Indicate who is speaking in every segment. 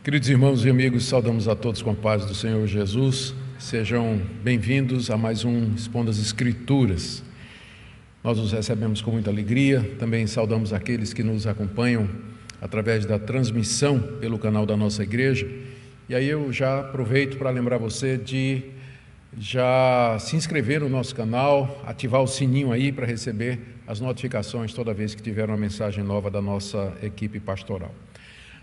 Speaker 1: Queridos irmãos e amigos, saudamos a todos com a paz do Senhor Jesus. Sejam bem-vindos a mais um Expondo as Escrituras. Nós os recebemos com muita alegria. Também saudamos aqueles que nos acompanham através da transmissão pelo canal da nossa igreja. E aí eu já aproveito para lembrar você de já se inscrever no nosso canal, ativar o sininho aí para receber as notificações toda vez que tiver uma mensagem nova da nossa equipe pastoral.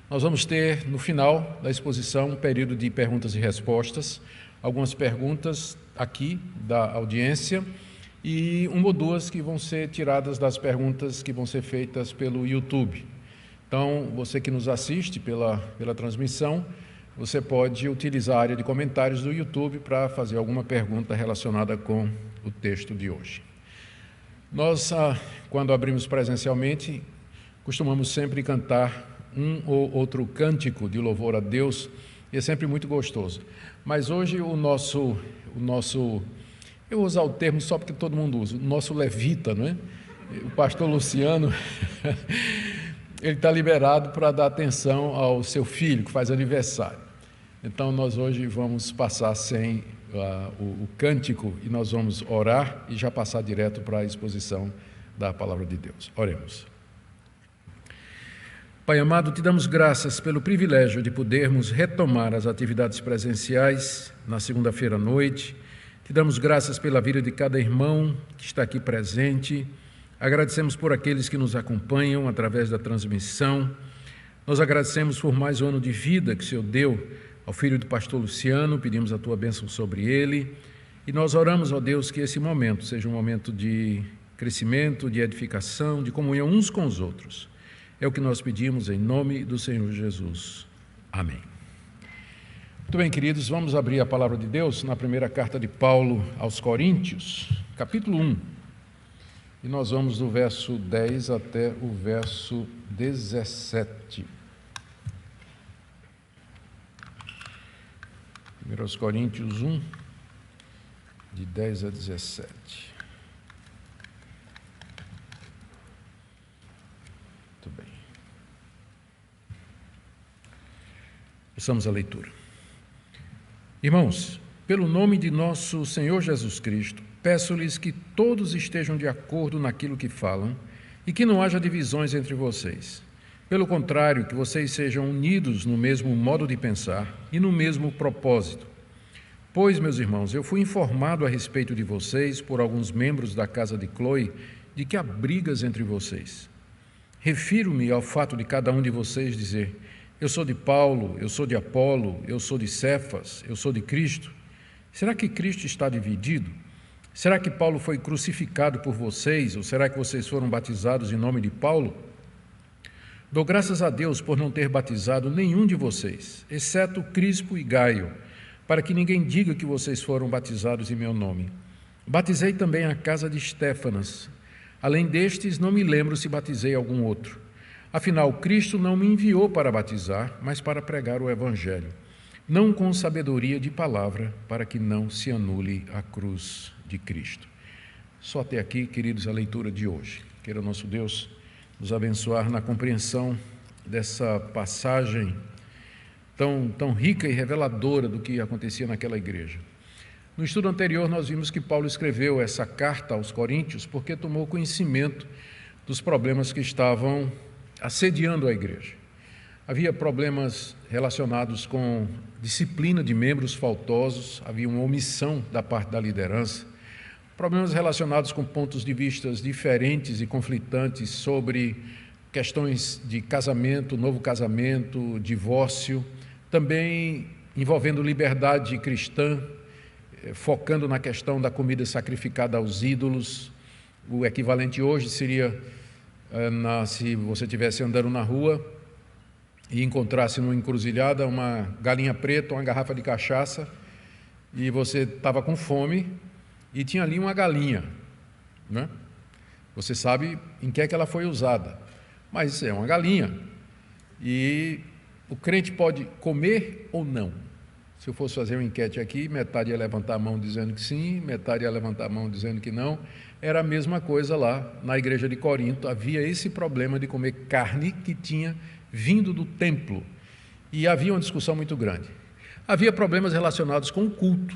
Speaker 1: Nós vamos ter, no final da exposição, um período de perguntas e respostas, algumas perguntas aqui da audiência e uma ou duas que vão ser tiradas das perguntas que vão ser feitas pelo YouTube. Então, você que nos assiste pela transmissão, você pode utilizar a área de comentários do YouTube para fazer alguma pergunta relacionada com o texto de hoje. Nós, quando abrimos presencialmente, costumamos sempre cantar um ou outro cântico de louvor a Deus, e é sempre muito gostoso. Mas hoje o nosso, eu vou usar o termo só porque todo mundo usa, o nosso levita, não é? O pastor Luciano, ele está liberado para dar atenção ao seu filho, que faz aniversário. Então, nós hoje vamos passar sem o cântico e nós vamos orar e já passar direto para a exposição da Palavra de Deus. Oremos. Pai amado, te damos graças pelo privilégio de podermos retomar as atividades presenciais na segunda-feira à noite. Te damos graças pela vida de cada irmão que está aqui presente. Agradecemos por aqueles que nos acompanham através da transmissão. Nós agradecemos por mais um ano de vida que o Senhor deu ao filho do pastor Luciano, pedimos a tua bênção sobre ele. E nós oramos, ó Deus, que esse momento seja um momento de crescimento, de edificação, de comunhão uns com os outros. É o que nós pedimos em nome do Senhor Jesus. Amém. Muito bem, queridos, vamos abrir a palavra de Deus na primeira carta de Paulo aos Coríntios, capítulo 1. E nós vamos do verso 10 até o verso 17. 1 Coríntios 1, de 10 a 17. Muito bem. Começamos a leitura. Irmãos, pelo nome de nosso Senhor Jesus Cristo, peço-lhes que todos estejam de acordo naquilo que falam e que não haja divisões entre vocês. Pelo contrário, que vocês sejam unidos no mesmo modo de pensar e no mesmo propósito. Pois, meus irmãos, eu fui informado a respeito de vocês por alguns membros da casa de Cloe de que há brigas entre vocês. Refiro-me ao fato de cada um de vocês dizer: eu sou de Paulo, eu sou de Apolo, eu sou de Cefas, eu sou de Cristo. Será que Cristo está dividido? Será que Paulo foi crucificado por vocês, ou será que vocês foram batizados em nome de Paulo? Dou graças a Deus por não ter batizado nenhum de vocês, exceto Crispo e Gaio, para que ninguém diga que vocês foram batizados em meu nome. Batizei também a casa de Estéfanas. Além destes, não me lembro se batizei algum outro. Afinal, Cristo não me enviou para batizar, mas para pregar o Evangelho, não com sabedoria de palavra, para que não se anule a cruz de Cristo. Só até aqui, queridos, a leitura de hoje. Queira nosso Deus nos abençoar na compreensão dessa passagem tão rica e reveladora do que acontecia naquela igreja. No estudo anterior, nós vimos que Paulo escreveu essa carta aos Coríntios porque tomou conhecimento dos problemas que estavam assediando a igreja. Havia problemas relacionados com disciplina de membros faltosos, havia uma omissão da parte da liderança, problemas relacionados com pontos de vista diferentes e conflitantes sobre questões de casamento, novo casamento, divórcio, também envolvendo liberdade cristã, focando na questão da comida sacrificada aos ídolos. O equivalente hoje seria, se você estivesse andando na rua e encontrasse numa encruzilhada uma galinha preta, uma garrafa de cachaça, e você estava com fome, e tinha ali uma galinha, né? Você sabe em que é que ela foi usada, mas é uma galinha. E o crente pode comer ou não? Se eu fosse fazer uma enquete aqui, metade ia levantar a mão dizendo que sim, metade ia levantar a mão dizendo que não. Era a mesma coisa lá na igreja de Corinto, havia esse problema de comer carne que tinha vindo do templo. e havia uma discussão muito grande. Havia problemas relacionados com o culto,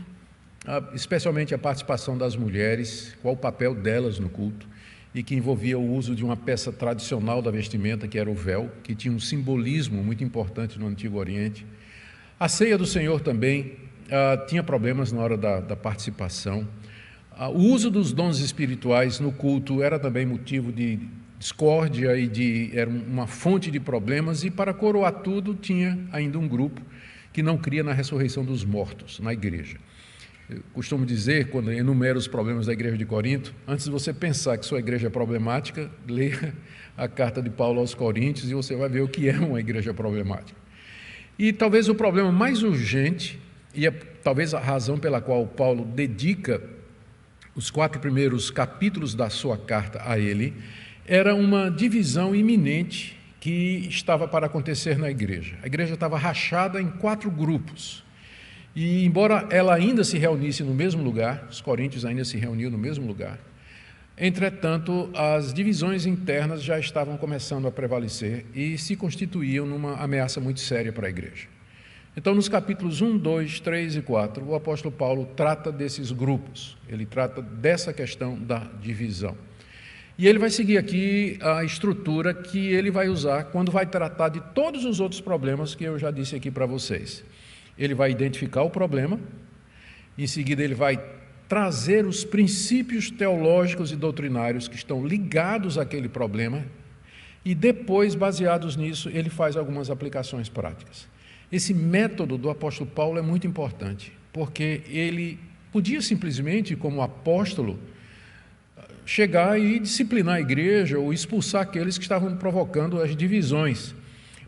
Speaker 1: especialmente a participação das mulheres, qual o papel delas no culto, e que envolvia o uso de uma peça tradicional da vestimenta, que era o véu, que tinha um simbolismo muito importante no Antigo Oriente. A ceia do Senhor também tinha problemas na hora da participação. O uso dos dons espirituais no culto era também motivo de discórdia e era uma fonte de problemas, e para coroar tudo tinha ainda um grupo que não cria na ressurreição dos mortos, na igreja. Eu costumo dizer, quando enumero os problemas da igreja de Corinto, antes de você pensar que sua igreja é problemática, leia a carta de Paulo aos Coríntios e você vai ver o que é uma igreja problemática. E talvez o problema mais urgente, e talvez a razão pela qual Paulo dedica os 4 primeiros capítulos da sua carta a ele, era uma divisão iminente que estava para acontecer na igreja. A igreja estava rachada em 4 grupos. E embora ela ainda se reunisse no mesmo lugar, os coríntios ainda se reuniam no mesmo lugar, entretanto, as divisões internas já estavam começando a prevalecer e se constituíam numa ameaça muito séria para a igreja. Então, nos capítulos 1, 2, 3 e 4, o apóstolo Paulo trata desses grupos, ele trata dessa questão da divisão. E ele vai seguir aqui a estrutura que ele vai usar quando vai tratar de todos os outros problemas que eu já disse aqui para vocês. Ele vai identificar o problema, em seguida ele vai trazer os princípios teológicos e doutrinários que estão ligados àquele problema e depois, baseados nisso, ele faz algumas aplicações práticas. Esse método do apóstolo Paulo é muito importante, porque ele podia simplesmente, como apóstolo, chegar e disciplinar a igreja ou expulsar aqueles que estavam provocando as divisões.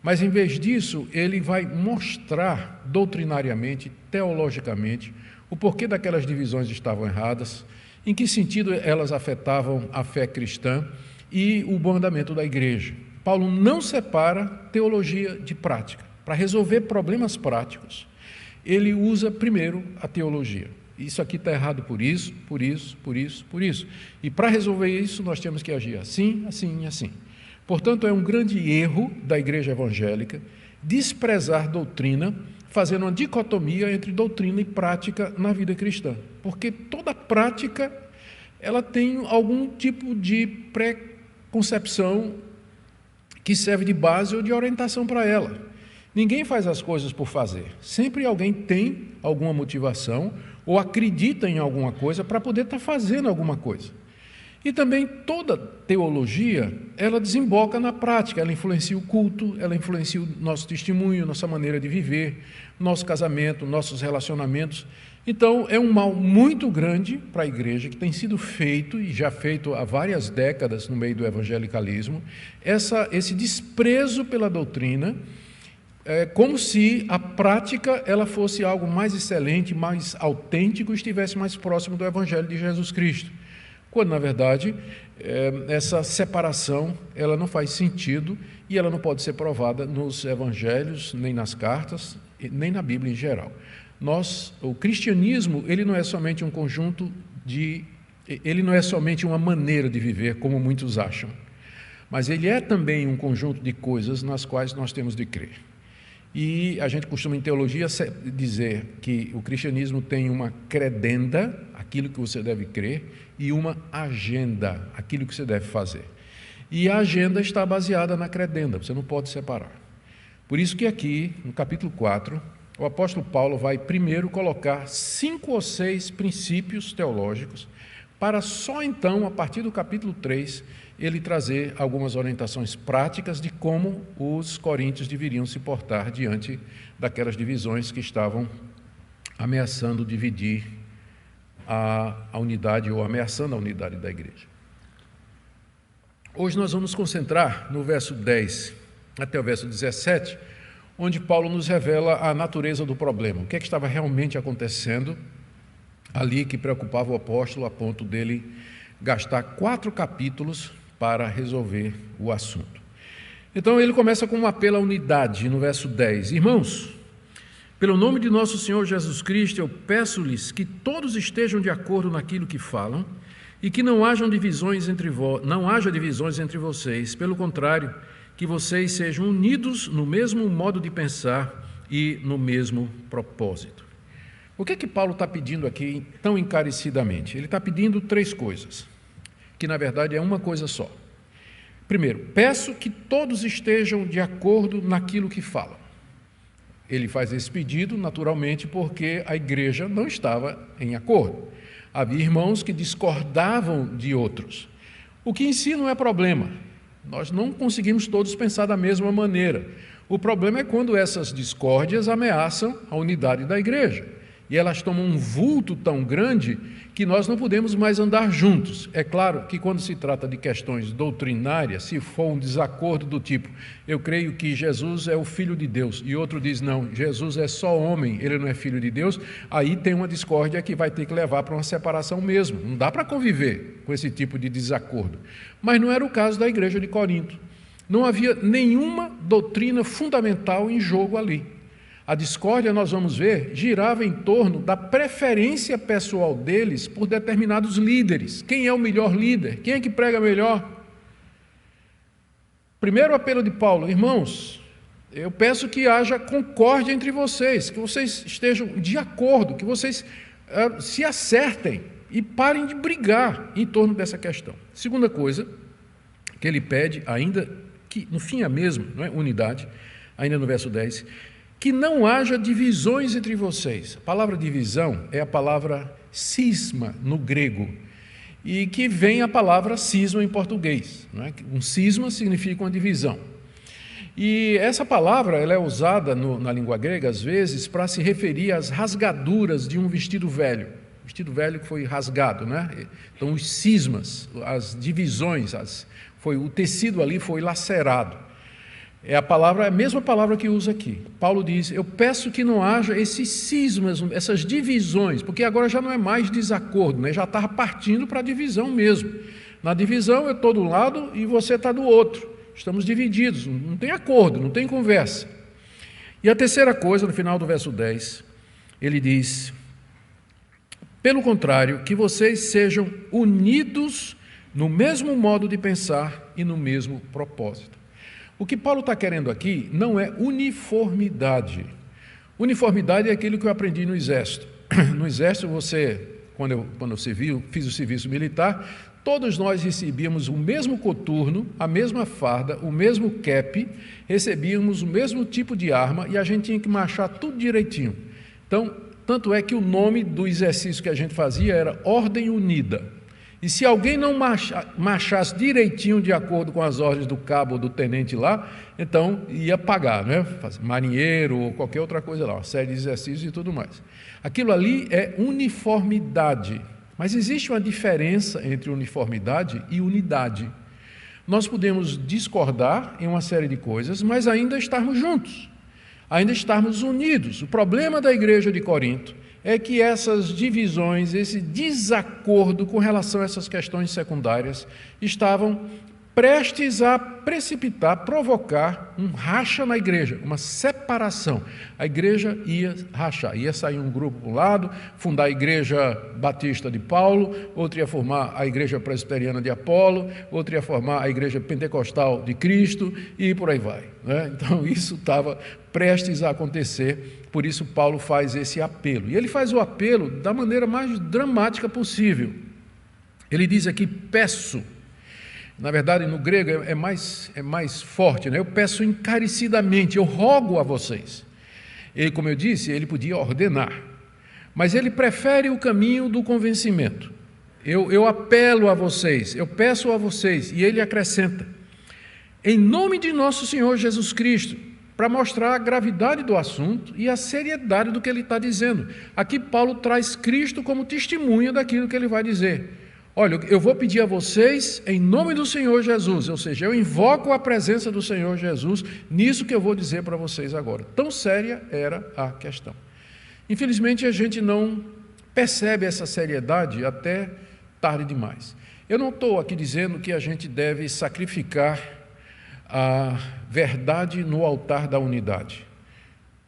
Speaker 1: Mas, em vez disso, ele vai mostrar doutrinariamente, teologicamente, o porquê daquelas divisões estavam erradas, em que sentido elas afetavam a fé cristã e o bom andamento da igreja. Paulo não separa teologia de prática. Para resolver problemas práticos, ele usa primeiro a teologia. Isso aqui está errado por isso, por isso, por isso, por isso. E para resolver isso, nós temos que agir assim, assim e assim. Portanto, é um grande erro da igreja evangélica desprezar doutrina, fazendo uma dicotomia entre doutrina e prática na vida cristã. Porque toda prática, ela tem algum tipo de preconcepção que serve de base ou de orientação para ela. Ninguém faz as coisas por fazer. Sempre alguém tem alguma motivação ou acredita em alguma coisa para poder estar fazendo alguma coisa. E também toda teologia, ela desemboca na prática, ela influencia o culto, ela influencia o nosso testemunho, nossa maneira de viver, nosso casamento, nossos relacionamentos. Então, é um mal muito grande para a igreja, que tem sido feito, e já feito há várias décadas no meio do evangelicalismo, esse desprezo pela doutrina, como se a prática ela fosse algo mais excelente, mais autêntico, estivesse mais próximo do evangelho de Jesus Cristo. Quando, na verdade, essa separação ela não faz sentido e ela não pode ser provada nos evangelhos, nem nas cartas, nem na Bíblia em geral. O cristianismo, ele não é somente um conjunto ele não é somente uma maneira de viver, como muitos acham, mas ele é também um conjunto de coisas nas quais nós temos de crer. E a gente costuma em teologia dizer que o cristianismo tem uma credenda, aquilo que você deve crer, e uma agenda, aquilo que você deve fazer. E a agenda está baseada na credenda, você não pode separar. Por isso que aqui, no capítulo 4, o apóstolo Paulo vai primeiro colocar 5 ou 6 princípios teológicos, para só então, a partir do capítulo 3, ele trazer algumas orientações práticas de como os coríntios deveriam se portar diante daquelas divisões que estavam ameaçando dividir a unidade ou ameaçando a unidade da igreja. Hoje nós vamos nos concentrar no verso 10 até o verso 17, onde Paulo nos revela a natureza do problema, o que é que estava realmente acontecendo ali que preocupava o apóstolo a ponto dele gastar 4 capítulos para resolver o assunto. Então ele começa com um apelo à unidade, no verso 10. Irmãos, pelo nome de nosso Senhor Jesus Cristo, eu peço-lhes que todos estejam de acordo naquilo que falam e que não haja divisões entre vocês. Pelo contrário, que vocês sejam unidos no mesmo modo de pensar e no mesmo propósito. O que Paulo está pedindo aqui tão encarecidamente? Ele está pedindo 3 coisas, que na verdade é uma coisa só. Primeiro, peço que todos estejam de acordo naquilo que falam. Ele faz esse pedido, naturalmente, porque a igreja não estava em acordo. Havia irmãos que discordavam de outros, o que em si não é problema. Nós não conseguimos todos pensar da mesma maneira. O problema é quando essas discórdias ameaçam a unidade da igreja. E elas tomam um vulto tão grande que nós não podemos mais andar juntos. É claro que quando se trata de questões doutrinárias, se for um desacordo do tipo, eu creio que Jesus é o Filho de Deus, e outro diz, não, Jesus é só homem, ele não é Filho de Deus, aí tem uma discórdia que vai ter que levar para uma separação mesmo. Não dá para conviver com esse tipo de desacordo. Mas não era o caso da igreja de Corinto. Não havia nenhuma doutrina fundamental em jogo ali. A discórdia, nós vamos ver, girava em torno da preferência pessoal deles por determinados líderes. Quem é o melhor líder? Quem é que prega melhor? Primeiro apelo de Paulo: irmãos, eu peço que haja concórdia entre vocês, que vocês estejam de acordo, que vocês se acertem e parem de brigar em torno dessa questão. Segunda coisa que ele pede, ainda que no fim é a mesma, não é? Unidade, ainda no verso 10, que não haja divisões entre vocês. A palavra divisão é a palavra cisma no grego, e que vem a palavra cisma em português. Não é? Um cisma significa uma divisão. E essa palavra ela é usada na língua grega, às vezes, para se referir às rasgaduras de um vestido velho. Vestido velho que foi rasgado, né? Então, os cismas, as divisões, o tecido ali foi lacerado. É a mesma palavra que usa aqui. Paulo diz, eu peço que não haja esses cismas, essas divisões, porque agora já não é mais desacordo, né? Já estava partindo para a divisão mesmo. Na divisão eu estou de um lado e você está do outro. Estamos divididos, não tem acordo, não tem conversa. E a terceira coisa, no final do verso 10, ele diz, pelo contrário, que vocês sejam unidos no mesmo modo de pensar e no mesmo propósito. O que Paulo está querendo aqui não é uniformidade. Uniformidade é aquilo que eu aprendi no Exército. No Exército, quando eu fiz o serviço militar, todos nós recebíamos o mesmo coturno, a mesma farda, o mesmo cap, recebíamos o mesmo tipo de arma e a gente tinha que marchar tudo direitinho. Então, tanto é que o nome do exercício que a gente fazia era Ordem Unida. E se alguém não marchasse direitinho de acordo com as ordens do cabo ou do tenente lá, então ia pagar, né? Marinheiro ou qualquer outra coisa lá, uma série de exercícios e tudo mais. Aquilo ali é uniformidade, mas existe uma diferença entre uniformidade e unidade. Nós podemos discordar em uma série de coisas, mas ainda estarmos juntos, ainda estarmos unidos. O problema da igreja de Corinto é que essas divisões, esse desacordo com relação a essas questões secundárias, estavam prestes a precipitar, provocar um racha na igreja, uma separação. A igreja ia rachar, ia sair um grupo para um lado, fundar a igreja batista de Paulo, outro ia formar a igreja presbiteriana de Apolo, outro ia formar a igreja pentecostal de Cristo, e por aí vai, né? Então isso estava prestes a acontecer, por isso Paulo faz esse apelo. E ele faz o apelo da maneira mais dramática possível. Ele diz aqui, peço. Na verdade, no grego é mais forte, né? Eu peço encarecidamente, eu rogo a vocês. Ele, como eu disse, ele podia ordenar, mas ele prefere o caminho do convencimento. Eu apelo a vocês, eu peço a vocês, e ele acrescenta, em nome de nosso Senhor Jesus Cristo, para mostrar a gravidade do assunto e a seriedade do que ele está dizendo. Aqui Paulo traz Cristo como testemunha daquilo que ele vai dizer. Olha, eu vou pedir a vocês em nome do Senhor Jesus, ou seja, eu invoco a presença do Senhor Jesus nisso que eu vou dizer para vocês agora. Tão séria era a questão. Infelizmente, a gente não percebe essa seriedade até tarde demais. Eu não estou aqui dizendo que a gente deve sacrificar a verdade no altar da unidade,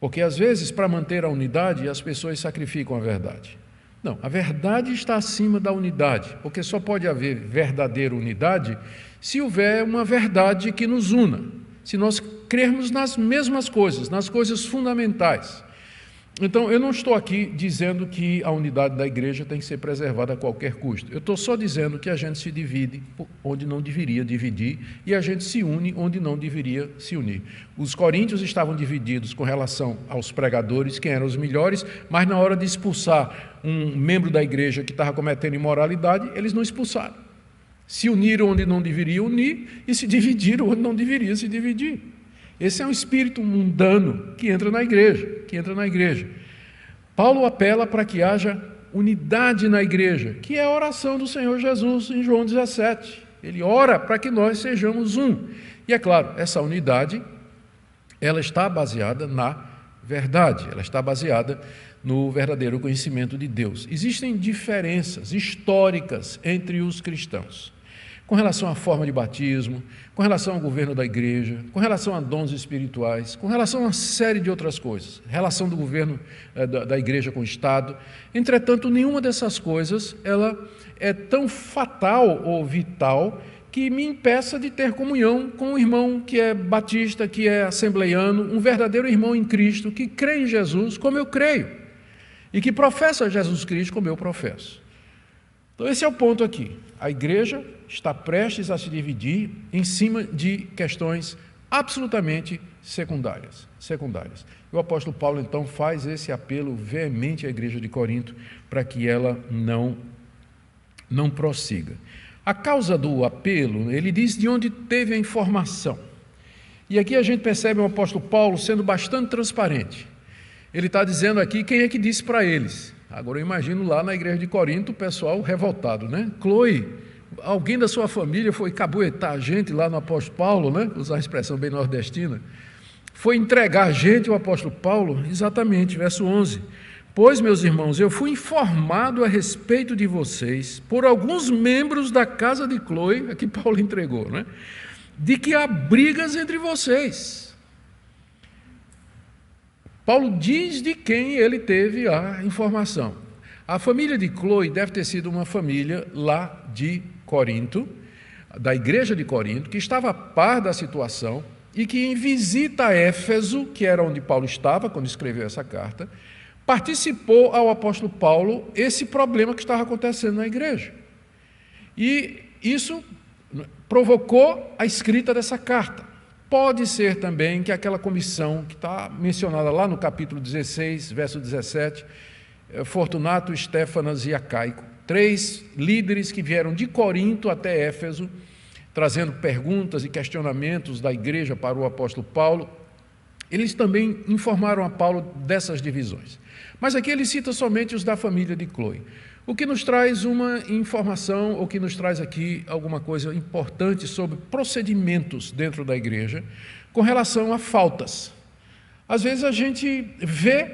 Speaker 1: porque às vezes, para manter a unidade, as pessoas sacrificam a verdade. Não, a verdade está acima da unidade, porque só pode haver verdadeira unidade se houver uma verdade que nos una. se nós crermos nas mesmas coisas, nas coisas fundamentais. Então, eu não estou aqui dizendo que a unidade da igreja tem que ser preservada a qualquer custo. Eu estou só dizendo que a gente se divide onde não deveria dividir e a gente se une onde não deveria se unir. Os coríntios estavam divididos com relação aos pregadores, quem eram os melhores, mas na hora de expulsar um membro da igreja que estava cometendo imoralidade, eles não expulsaram. Se uniram onde não deveria unir e se dividiram onde não deveria se dividir. Esse é um espírito mundano que entra na igreja, Paulo apela para que haja unidade na igreja, que é a oração do Senhor Jesus em João 17. Ele ora para que nós sejamos um. E é claro, essa unidade, ela está baseada na verdade, ela está baseada no verdadeiro conhecimento de Deus. Existem diferenças históricas entre os cristãos, com relação à forma de batismo, com relação ao governo da igreja, com relação a dons espirituais, com relação a uma série de outras coisas, relação do governo da igreja com o Estado. Entretanto, nenhuma dessas coisas ela é tão fatal ou vital que me impeça de ter comunhão com um irmão que é batista, que é assembleiano, um verdadeiro irmão em Cristo, que crê em Jesus como eu creio, e que professa Jesus Cristo como eu professo. Então, esse é o ponto aqui. A igreja está prestes a se dividir em cima de questões absolutamente secundárias. O apóstolo Paulo, então, faz esse apelo veemente à igreja de Corinto para que ela não prossiga. A causa do apelo, ele diz de onde teve a informação. E aqui a gente percebe o apóstolo Paulo sendo bastante transparente. Ele está dizendo aqui quem é que disse para eles. Agora eu imagino lá na igreja de Corinto o pessoal revoltado, né? Chloe, alguém da sua família foi cabuetar a gente lá no apóstolo Paulo, né? Usar a expressão bem nordestina. Foi entregar a gente o apóstolo Paulo, exatamente, verso 11. Pois, meus irmãos, eu fui informado a respeito de vocês por alguns membros da casa de Chloe, aqui Paulo entregou, né? De que há brigas entre vocês. Paulo diz de quem ele teve a informação. A família de Chloe deve ter sido uma família lá de Corinto, da igreja de Corinto, que estava a par da situação e que em visita a Éfeso, que era onde Paulo estava quando escreveu essa carta, participou ao apóstolo Paulo esse problema que estava acontecendo na igreja. E isso provocou a escrita dessa carta. Pode ser também que aquela comissão que está mencionada lá no capítulo 16, verso 17, Fortunato, Estéfanas e Acaico, 3 líderes que vieram de Corinto até Éfeso, trazendo perguntas e questionamentos da igreja para o apóstolo Paulo, eles também informaram a Paulo dessas divisões. Mas aqui ele cita somente os da família de Chloe. O que nos traz uma informação, o que nos traz aqui alguma coisa importante sobre procedimentos dentro da igreja com relação a faltas. Às vezes a gente vê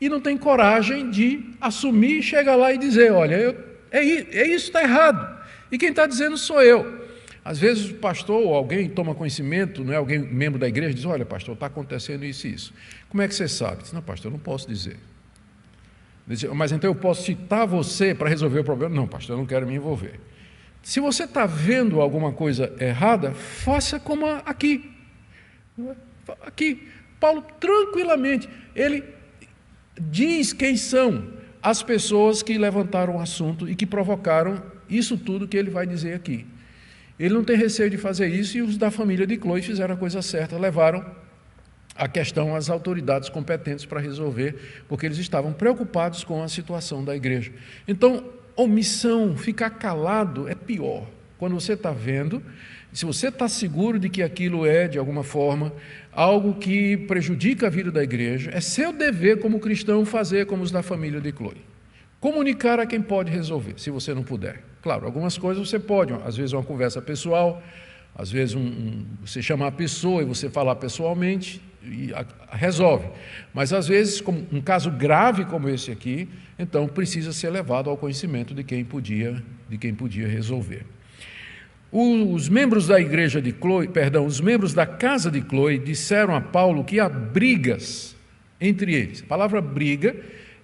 Speaker 1: e não tem coragem de assumir, chega lá e dizer, olha, isso está errado, e quem está dizendo sou eu. Às vezes o pastor ou alguém toma conhecimento, não é? Alguém, membro da igreja, diz, olha pastor, está acontecendo isso e isso. Como é que você sabe? Diz, não pastor, eu não posso dizer. Mas então eu posso citar você para resolver o problema? Não, pastor, eu não quero me envolver. Se você está vendo alguma coisa errada, faça como aqui. Aqui, Paulo tranquilamente, ele diz quem são as pessoas que levantaram o assunto e que provocaram isso tudo que ele vai dizer aqui. Ele não tem receio de fazer isso e os da família de Chloe fizeram a coisa certa, levaram a questão às autoridades competentes para resolver, porque eles estavam preocupados com a situação da igreja. Então, omissão, ficar calado é pior. Quando você está vendo, se você está seguro de que aquilo é, de alguma forma, algo que prejudica a vida da igreja, é seu dever como cristão fazer como os da família de Chloe. Comunicar a quem pode resolver, se você não puder. Claro, algumas coisas você pode, às vezes uma conversa pessoal, às vezes você chamar a pessoa e você falar pessoalmente, e resolve, mas às vezes, como um caso grave como esse aqui, então precisa ser levado ao conhecimento de quem podia resolver. Os membros da igreja de Chloe, os membros da casa de Chloe disseram a Paulo que há brigas entre eles. A palavra briga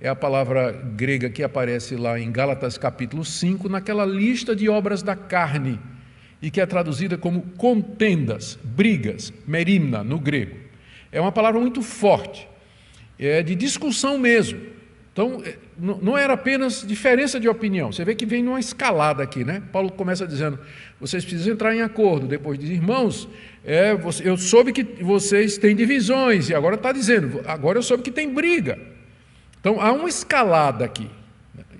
Speaker 1: é a palavra grega que aparece lá em Gálatas capítulo 5, naquela lista de obras da carne, e que é traduzida como contendas, brigas, merimna, no grego. É uma palavra muito forte, é de discussão mesmo. Então, não era apenas diferença de opinião. Você vê que vem numa escalada aqui, né? Paulo começa dizendo, vocês precisam entrar em acordo. Depois diz, irmãos, eu soube que vocês têm divisões, e agora está dizendo, agora eu soube que tem briga. Então, há uma escalada aqui.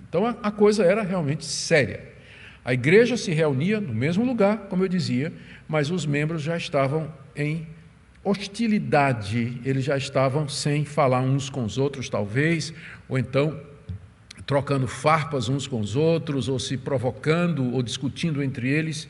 Speaker 1: Então, a coisa era realmente séria. A igreja se reunia no mesmo lugar, como eu dizia, mas os membros já estavam em hostilidade, eles já estavam sem falar uns com os outros, talvez, ou então trocando farpas uns com os outros, ou se provocando, ou discutindo entre eles,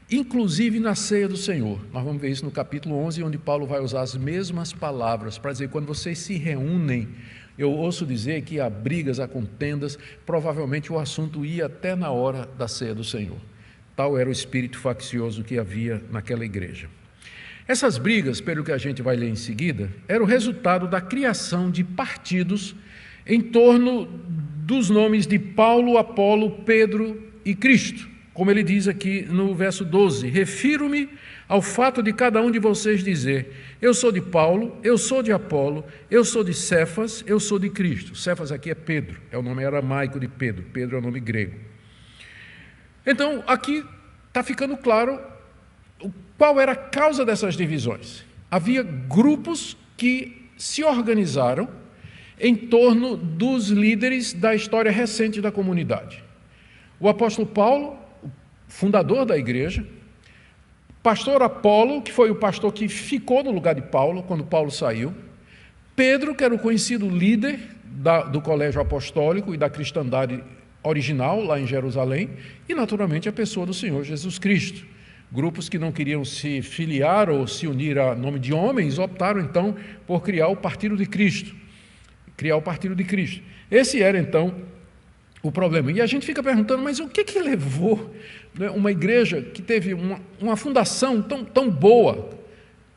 Speaker 1: inclusive na ceia do Senhor. Nós vamos ver isso no capítulo 11, onde Paulo vai usar as mesmas palavras para dizer, quando vocês se reúnem, eu ouço dizer que há brigas, há contendas, provavelmente o assunto ia até na hora da ceia do Senhor. Tal era o espírito faccioso que havia naquela igreja. Essas brigas, pelo que a gente vai ler em seguida, era o resultado da criação de partidos em torno dos nomes de Paulo, Apolo, Pedro e Cristo. Como ele diz aqui no verso 12, refiro-me ao fato de cada um de vocês dizer, eu sou de Paulo, eu sou de Apolo, eu sou de Cefas, eu sou de Cristo. Cefas aqui é Pedro, é o nome aramaico de Pedro, Pedro é o nome grego. Então, aqui está ficando claro qual era a causa dessas divisões. Havia grupos que se organizaram em torno dos líderes da história recente da comunidade. O apóstolo Paulo, fundador da igreja, pastor Apolo, que foi o pastor que ficou no lugar de Paulo, quando Paulo saiu, Pedro, que era o conhecido líder do colégio apostólico e da cristandade original, lá em Jerusalém, e naturalmente a pessoa do Senhor Jesus Cristo. Grupos que não queriam se filiar ou se unir a nome de homens, optaram então por criar o Partido de Cristo. Esse era então o problema. E a gente fica perguntando, mas o que levou, né, uma igreja que teve uma fundação tão boa,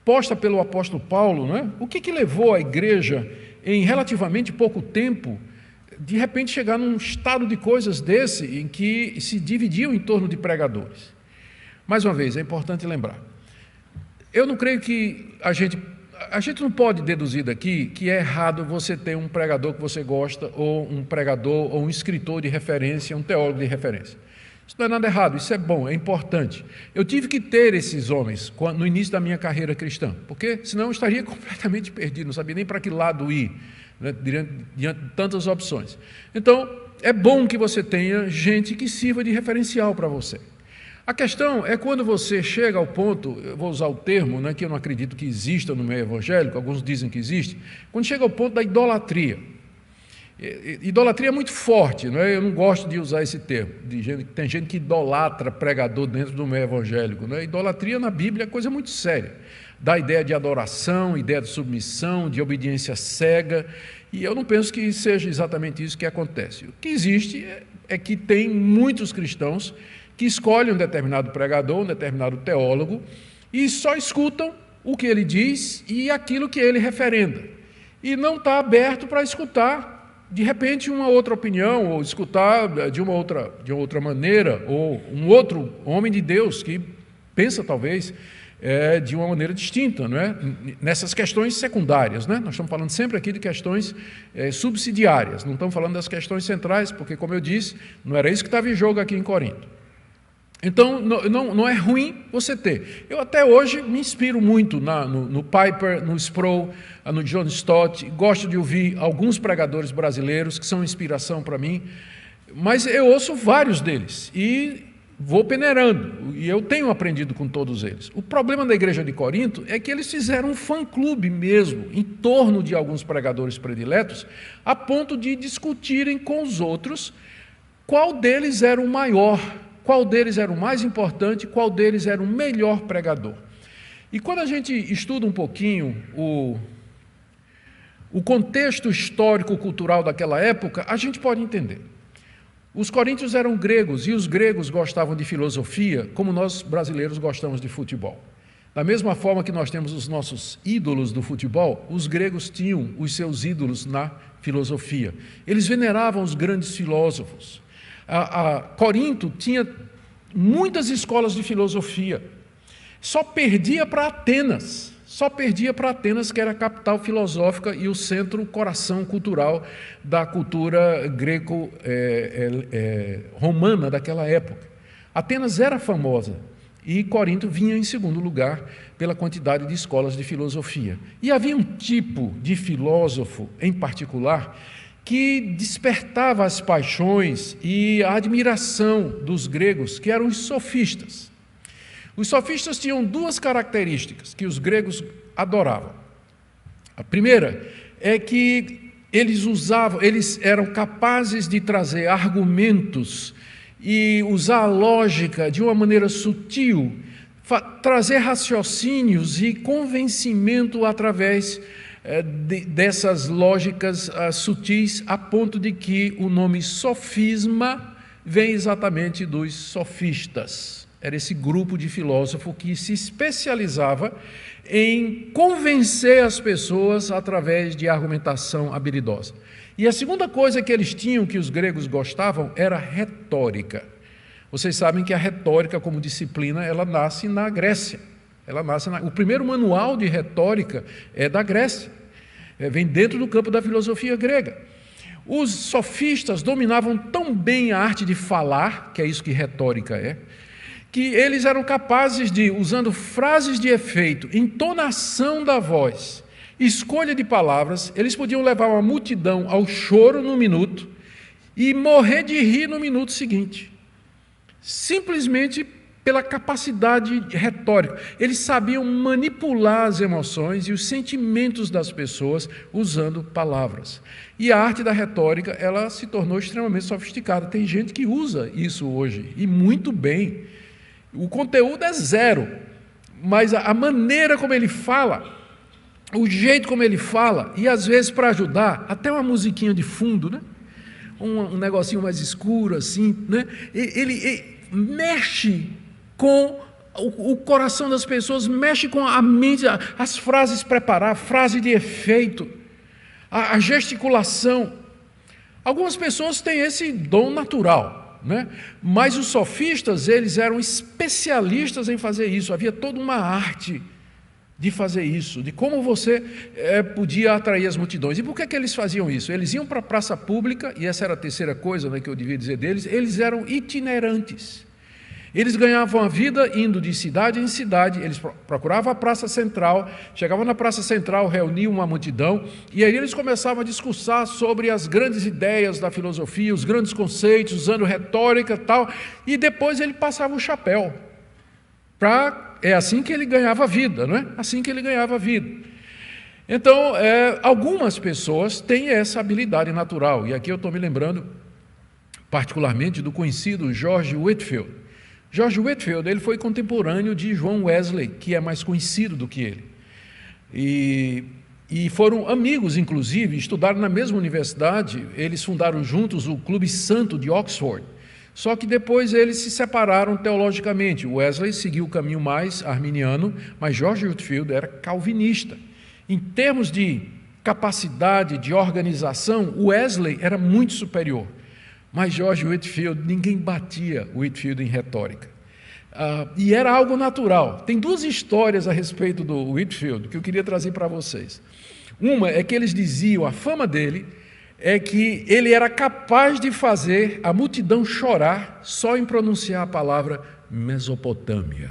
Speaker 1: posta pelo apóstolo Paulo, né? O que levou a igreja, em relativamente pouco tempo, de repente chegar num estado de coisas desse, em que se dividiam em torno de pregadores? Mais uma vez, é importante lembrar, eu não creio que a gente não pode deduzir daqui que é errado você ter um pregador que você gosta, ou um pregador, ou um escritor de referência, um teólogo de referência. Isso não é nada errado, isso é bom, é importante. Eu tive que ter esses homens no início da minha carreira cristã, porque senão eu estaria completamente perdido, não sabia nem para que lado ir, né, diante de tantas opções. Então, é bom que você tenha gente que sirva de referencial para você. A questão é quando você chega ao ponto, eu vou usar o termo, né, que eu não acredito que exista no meio evangélico, alguns dizem que existe, quando chega ao ponto da idolatria. Idolatria é muito forte, não é? Eu não gosto de usar esse termo. Tem gente que idolatra pregador dentro do meio evangélico. Né? Idolatria na Bíblia é coisa muito séria. Dá ideia de adoração, ideia de submissão, de obediência cega, e eu não penso que seja exatamente isso que acontece. O que existe é que tem muitos cristãos que escolhem um determinado pregador, um determinado teólogo, e só escutam o que ele diz e aquilo que ele referenda. E não está aberto para escutar, de repente, uma outra opinião, ou escutar de uma outra maneira, ou um outro homem de Deus que pensa, talvez, de uma maneira distinta, não é? Nessas questões secundárias, né? Nós estamos falando sempre aqui de questões subsidiárias, não estamos falando das questões centrais, porque, como eu disse, não era isso que estava em jogo aqui em Corinto. Então, não é ruim você ter. Eu até hoje me inspiro muito no Piper, no Sproul, no John Stott, gosto de ouvir alguns pregadores brasileiros que são inspiração para mim, mas eu ouço vários deles e vou peneirando, e eu tenho aprendido com todos eles. O problema da igreja de Corinto é que eles fizeram um fã-clube mesmo, em torno de alguns pregadores prediletos, a ponto de discutirem com os outros qual deles era o maior, qual deles era o mais importante, qual deles era o melhor pregador. E quando a gente estuda um pouquinho o contexto histórico-cultural daquela época, a gente pode entender. Os coríntios eram gregos, e os gregos gostavam de filosofia, como nós brasileiros gostamos de futebol. Da mesma forma que nós temos os nossos ídolos do futebol, os gregos tinham os seus ídolos na filosofia. Eles veneravam os grandes filósofos. Corinto tinha muitas escolas de filosofia. Só perdia para Atenas. Só perdia para Atenas, que era a capital filosófica e o centro, o coração cultural da cultura greco-romana daquela época. Atenas era famosa e Corinto vinha em segundo lugar pela quantidade de escolas de filosofia. E havia um tipo de filósofo em particular que despertava as paixões e a admiração dos gregos, que eram os sofistas. Os sofistas tinham duas características que os gregos adoravam. A primeira é que eles eram capazes de trazer argumentos e usar a lógica de uma maneira sutil, trazer raciocínios e convencimento através dessas lógicas sutis, a ponto de que o nome sofisma vem exatamente dos sofistas. Era esse grupo de filósofo que se especializava em convencer as pessoas através de argumentação habilidosa. E a segunda coisa que eles tinham, que os gregos gostavam, era retórica. Vocês sabem que a retórica como disciplina, ela nasce na Grécia. O primeiro manual de retórica é da Grécia. Vem dentro do campo da filosofia grega. Os sofistas dominavam tão bem a arte de falar, que é isso que retórica é, que eles eram capazes de, usando frases de efeito, entonação da voz, escolha de palavras, eles podiam levar uma multidão ao choro no minuto e morrer de rir no minuto seguinte. Simplesmente pela capacidade retórica. Eles sabiam manipular as emoções e os sentimentos das pessoas usando palavras. E a arte da retórica, ela se tornou extremamente sofisticada. Tem gente que usa isso hoje, e muito bem. O conteúdo é zero, mas a maneira como ele fala, o jeito como ele fala, e às vezes para ajudar, até uma musiquinha de fundo, né? Um negocinho mais escuro assim, né? Ele mexe com o coração das pessoas, mexe com a mente, as frases preparadas, frase de efeito, a gesticulação. Algumas pessoas têm esse dom natural, né? Mas os sofistas, eles eram especialistas em fazer isso. Havia toda uma arte de fazer isso, de como você podia atrair as multidões. E por que eles faziam isso? Eles iam para a praça pública, e essa era a terceira coisa, né, que eu devia dizer deles, eles eram itinerantes. Eles ganhavam a vida indo de cidade em cidade, eles procuravam a praça central, chegavam na praça central, reuniam uma multidão, e aí eles começavam a discursar sobre as grandes ideias da filosofia, os grandes conceitos, usando retórica e tal, e depois ele passava o chapéu. É assim que ele ganhava vida, não é? Assim que ele ganhava vida. Então, algumas pessoas têm essa habilidade natural, e aqui eu estou me lembrando particularmente do conhecido George Whitefield. George Whitefield, ele foi contemporâneo de John Wesley, que é mais conhecido do que ele. E foram amigos, inclusive, estudaram na mesma universidade, eles fundaram juntos o Clube Santo de Oxford. Só que depois eles se separaram teologicamente. Wesley seguiu o caminho mais arminiano, mas George Whitefield era calvinista. Em termos de capacidade de organização, Wesley era muito superior. Mas George Whitefield, ninguém batia Whitefield em retórica. E era algo natural. Tem duas histórias a respeito do Whitefield que eu queria trazer para vocês. Uma é que eles diziam, a fama dele é que ele era capaz de fazer a multidão chorar só em pronunciar a palavra Mesopotâmia.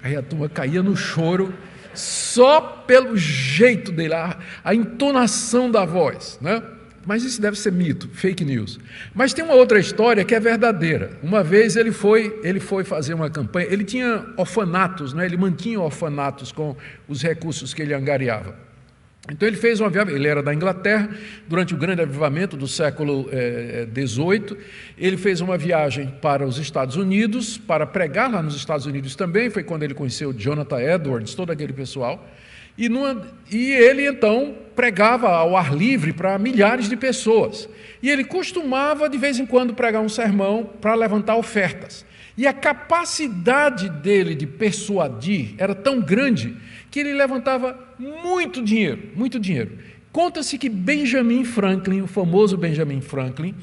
Speaker 1: Aí a turma caía no choro só pelo jeito dele, a entonação da voz, né? Mas isso deve ser mito, fake news. Mas tem uma outra história que é verdadeira. Uma vez ele foi fazer uma campanha, ele tinha orfanatos, né? Ele mantinha orfanatos com os recursos que ele angariava. Então ele fez uma viagem, ele era da Inglaterra, durante o grande avivamento do século XVIII, ele fez uma viagem para os Estados Unidos, para pregar lá nos Estados Unidos também, foi quando ele conheceu Jonathan Edwards, todo aquele pessoal. E ele, então, pregava ao ar livre para milhares de pessoas. E ele costumava, de vez em quando, pregar um sermão para levantar ofertas. E a capacidade dele de persuadir era tão grande que ele levantava muito dinheiro, muito dinheiro. Conta-se que Benjamin Franklin, o famoso Benjamin Franklin,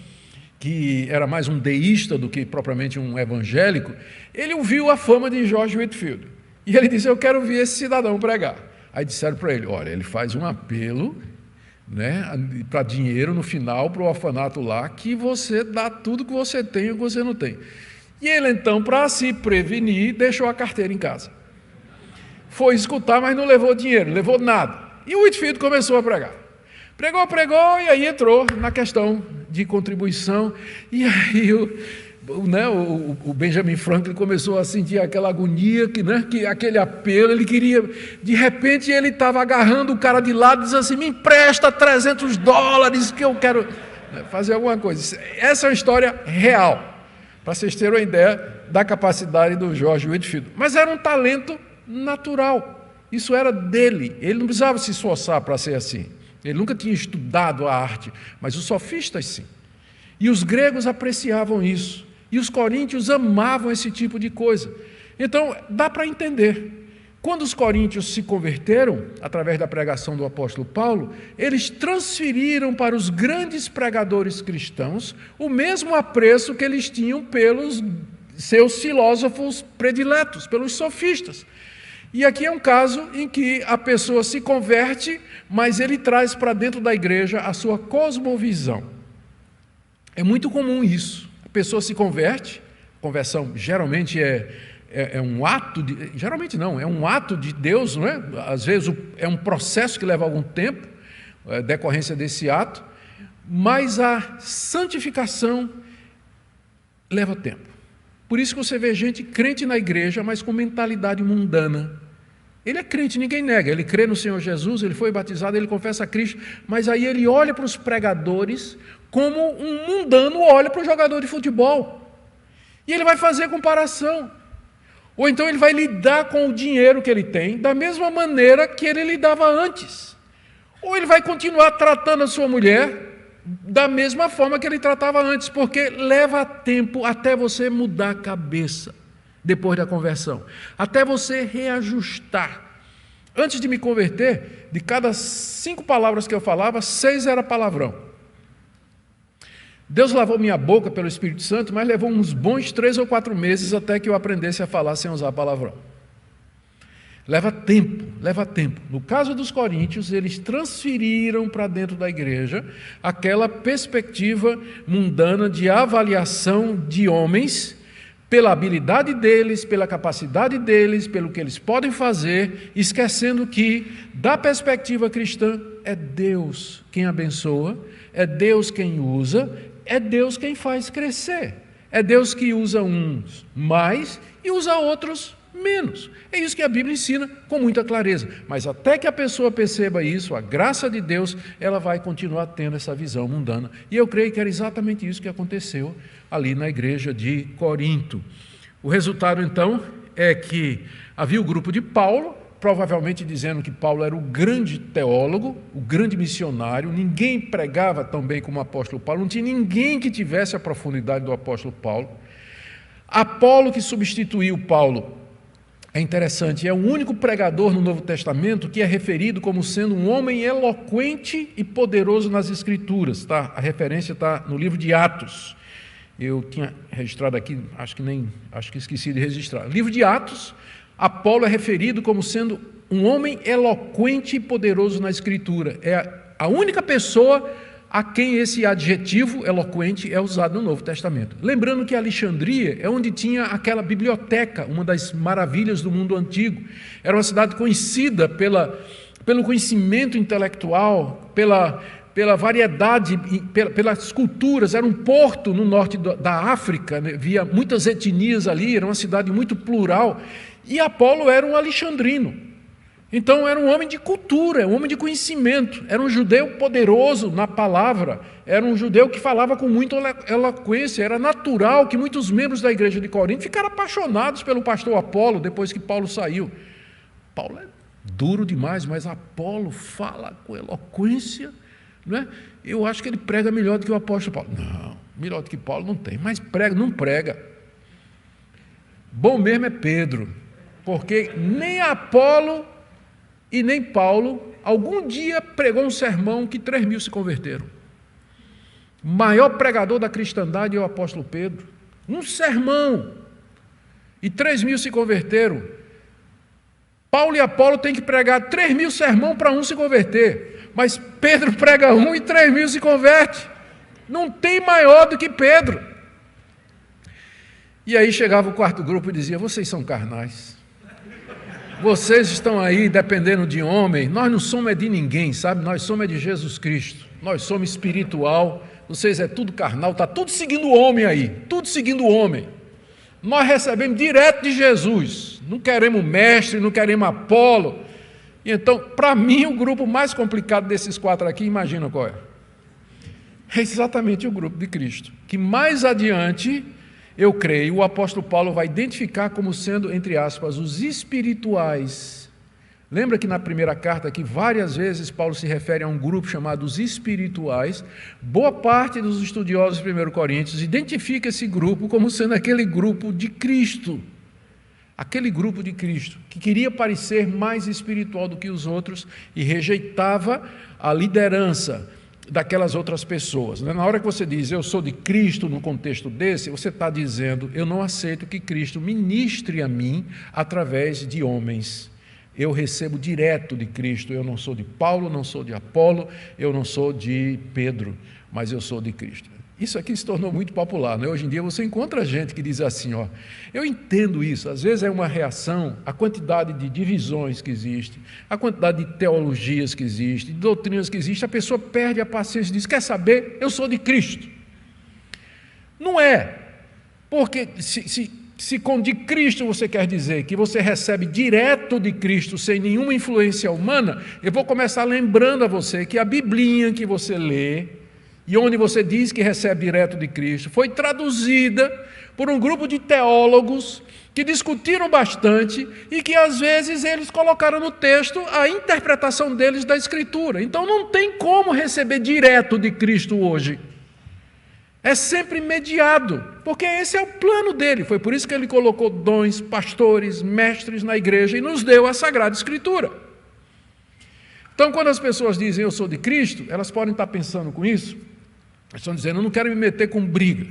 Speaker 1: que era mais um deísta do que propriamente um evangélico, ele ouviu a fama de George Whitefield. E ele disse: eu quero ver esse cidadão pregar. Aí disseram para ele: olha, ele faz um apelo, né, para dinheiro no final, para o orfanato lá, que você dá tudo que você tem e o que você não tem. E ele então, para se prevenir, deixou a carteira em casa. Foi escutar, mas não levou dinheiro, não levou nada. E o Whitefield começou a pregar. Pregou, e aí entrou na questão de contribuição. E aí o Benjamin Franklin começou a sentir aquela agonia, que aquele apelo, ele queria, de repente ele estava agarrando o cara de lado e dizendo assim: me empresta $300 que eu quero fazer alguma coisa. Essa é uma história real, para vocês terem uma ideia da capacidade do George Whitefield. Mas era um talento natural, isso era dele, ele não precisava se esforçar para ser assim. Ele nunca tinha estudado a arte, mas os sofistas sim. E os gregos apreciavam isso. E os coríntios amavam esse tipo de coisa. Então, dá para entender. Quando os coríntios se converteram, através da pregação do apóstolo Paulo, eles transferiram para os grandes pregadores cristãos o mesmo apreço que eles tinham pelos seus filósofos prediletos, pelos sofistas. E aqui é um caso em que a pessoa se converte, mas ele traz para dentro da igreja a sua cosmovisão. É muito comum isso. A pessoa se converte, conversão geralmente é um ato, geralmente não, é um ato de Deus, não é? Às vezes é um processo que leva algum tempo, decorrência desse ato, mas a santificação leva tempo. Por isso que você vê gente crente na igreja, mas com mentalidade mundana. Ele é crente, ninguém nega, ele crê no Senhor Jesus, ele foi batizado, ele confessa a Cristo, mas aí ele olha para os pregadores como um mundano olha para o jogador de futebol. E ele vai fazer comparação. Ou então ele vai lidar com o dinheiro que ele tem da mesma maneira que ele lidava antes. Ou ele vai continuar tratando a sua mulher da mesma forma que ele tratava antes, porque leva tempo até você mudar a cabeça depois da conversão, até você reajustar. Antes de me converter, de cada 5 palavras que eu falava, 6 era palavrão. Deus lavou minha boca pelo Espírito Santo, mas levou uns bons 3 ou 4 meses até que eu aprendesse a falar sem usar palavrão. Leva tempo, leva tempo. No caso dos coríntios, eles transferiram para dentro da igreja aquela perspectiva mundana de avaliação de homens pela habilidade deles, pela capacidade deles, pelo que eles podem fazer, esquecendo que, da perspectiva cristã, é Deus quem abençoa, é Deus quem usa, é Deus quem faz crescer. É Deus que usa uns mais e usa outros menos. É isso que a Bíblia ensina com muita clareza. Mas até que a pessoa perceba isso, a graça de Deus, ela vai continuar tendo essa visão mundana. E eu creio que era exatamente isso que aconteceu ali na igreja de Corinto. O resultado, então, é que havia o grupo de Paulo, provavelmente dizendo que Paulo era o grande teólogo, o grande missionário. Ninguém pregava tão bem como o apóstolo Paulo, não tinha ninguém que tivesse a profundidade do apóstolo Paulo. Apolo, que substituiu Paulo, é interessante, é o único pregador no Novo Testamento que é referido como sendo um homem eloquente e poderoso nas Escrituras. Tá? A referência está no livro de Atos. Eu tinha registrado aqui, acho que esqueci de registrar. Livro de Atos, Apolo é referido como sendo um homem eloquente e poderoso na Escritura. É a única pessoa a quem esse adjetivo eloquente é usado no Novo Testamento. Lembrando que Alexandria é onde tinha aquela biblioteca, uma das maravilhas do mundo antigo. Era uma cidade conhecida pelo conhecimento intelectual, pela variedade, pelas culturas. Era um porto no norte da África, né? Havia muitas etnias ali, era uma cidade muito plural. E Apolo era um alexandrino. Então era um homem de cultura, um homem de conhecimento, era um judeu poderoso na palavra, era um judeu que falava com muita eloquência. Era natural que muitos membros da igreja de Corinto ficaram apaixonados pelo pastor Apolo depois que Paulo saiu. Paulo é duro demais, mas Apolo fala com eloquência, não é? Eu acho que ele prega melhor do que o apóstolo Paulo. Não, melhor do que Paulo não tem, mas prega, não prega. Bom mesmo é Pedro, porque nem Apolo e nem Paulo algum dia pregou um sermão que 3.000 se converteram. O maior pregador da cristandade é o apóstolo Pedro. Um sermão. E 3.000 se converteram. Paulo e Apolo têm que pregar 3.000 sermão para um se converter. Mas Pedro prega um e 3.000 se converte. Não tem maior do que Pedro. E aí chegava o quarto grupo e dizia: vocês são carnais. Vocês estão aí dependendo de homem. Nós não somos de ninguém, sabe? Nós somos de Jesus Cristo. Nós somos espiritual. Vocês é tudo carnal. Está tudo seguindo o homem aí. Tudo seguindo o homem. Nós recebemos direto de Jesus. Não queremos mestre, não queremos Apolo. E então, para mim, o grupo mais complicado desses 4 aqui, imagina qual é? É exatamente o grupo de Cristo. Que mais adiante, eu creio, o apóstolo Paulo vai identificar como sendo, entre aspas, os espirituais. Lembra que na primeira carta aqui, várias vezes Paulo se refere a um grupo chamado os espirituais. Boa parte dos estudiosos de 1 Coríntios identifica esse grupo como sendo aquele grupo de Cristo. Aquele grupo de Cristo, que queria parecer mais espiritual do que os outros e rejeitava a liderança daquelas outras pessoas. Na hora que você diz, eu sou de Cristo, no contexto desse, você está dizendo, eu não aceito que Cristo ministre a mim através de homens. Eu recebo direto de Cristo, eu não sou de Paulo, não sou de Apolo, eu não sou de Pedro, mas eu sou de Cristo. Isso aqui se tornou muito popular, né? Hoje em dia você encontra gente que diz assim, ó, eu entendo isso, às vezes é uma reação à quantidade de divisões que existe, à quantidade de teologias que existe, de doutrinas que existe, a pessoa perde a paciência e diz, quer saber, eu sou de Cristo. Não é, porque se com de Cristo você quer dizer que você recebe direto de Cristo, sem nenhuma influência humana, eu vou começar lembrando a você que a Biblinha que você lê, e onde você diz que recebe direto de Cristo, foi traduzida por um grupo de teólogos que discutiram bastante e que às vezes eles colocaram no texto a interpretação deles da Escritura. Então não tem como receber direto de Cristo hoje. É sempre mediado, porque esse é o plano dele. Foi por isso que ele colocou dons, pastores, mestres na igreja e nos deu a Sagrada Escritura. Então quando as pessoas dizem eu sou de Cristo, elas podem estar pensando com isso, estão dizendo, eu não quero me meter com briga.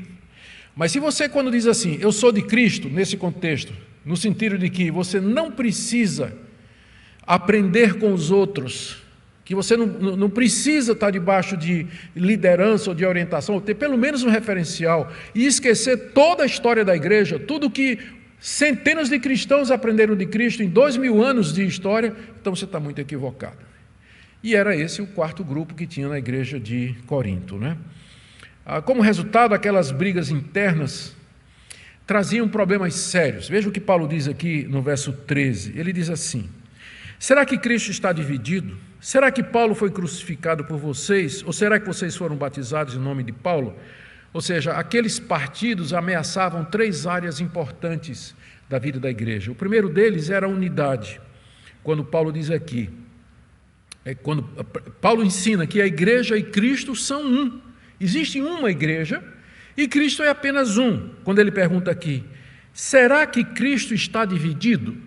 Speaker 1: Mas se você, quando diz assim, eu sou de Cristo, nesse contexto, no sentido de que você não precisa aprender com os outros, que você não precisa estar debaixo de liderança ou de orientação, ou ter pelo menos um referencial, e esquecer toda a história da igreja, tudo que centenas de cristãos aprenderam de Cristo em 2000 anos de história, então você está muito equivocado. E era esse o quarto grupo que tinha na igreja de Corinto, né? Como resultado, aquelas brigas internas traziam problemas sérios. Veja o que Paulo diz aqui no verso 13. Ele diz assim, será que Cristo está dividido? Será que Paulo foi crucificado por vocês? Ou será que vocês foram batizados em nome de Paulo? Ou seja, aqueles partidos ameaçavam 3 áreas importantes da vida da igreja. O primeiro deles era a unidade. Quando Paulo diz aqui, quando Paulo ensina que a igreja e Cristo são um. Existe uma igreja e Cristo é apenas um. Quando ele pergunta aqui, será que Cristo está dividido?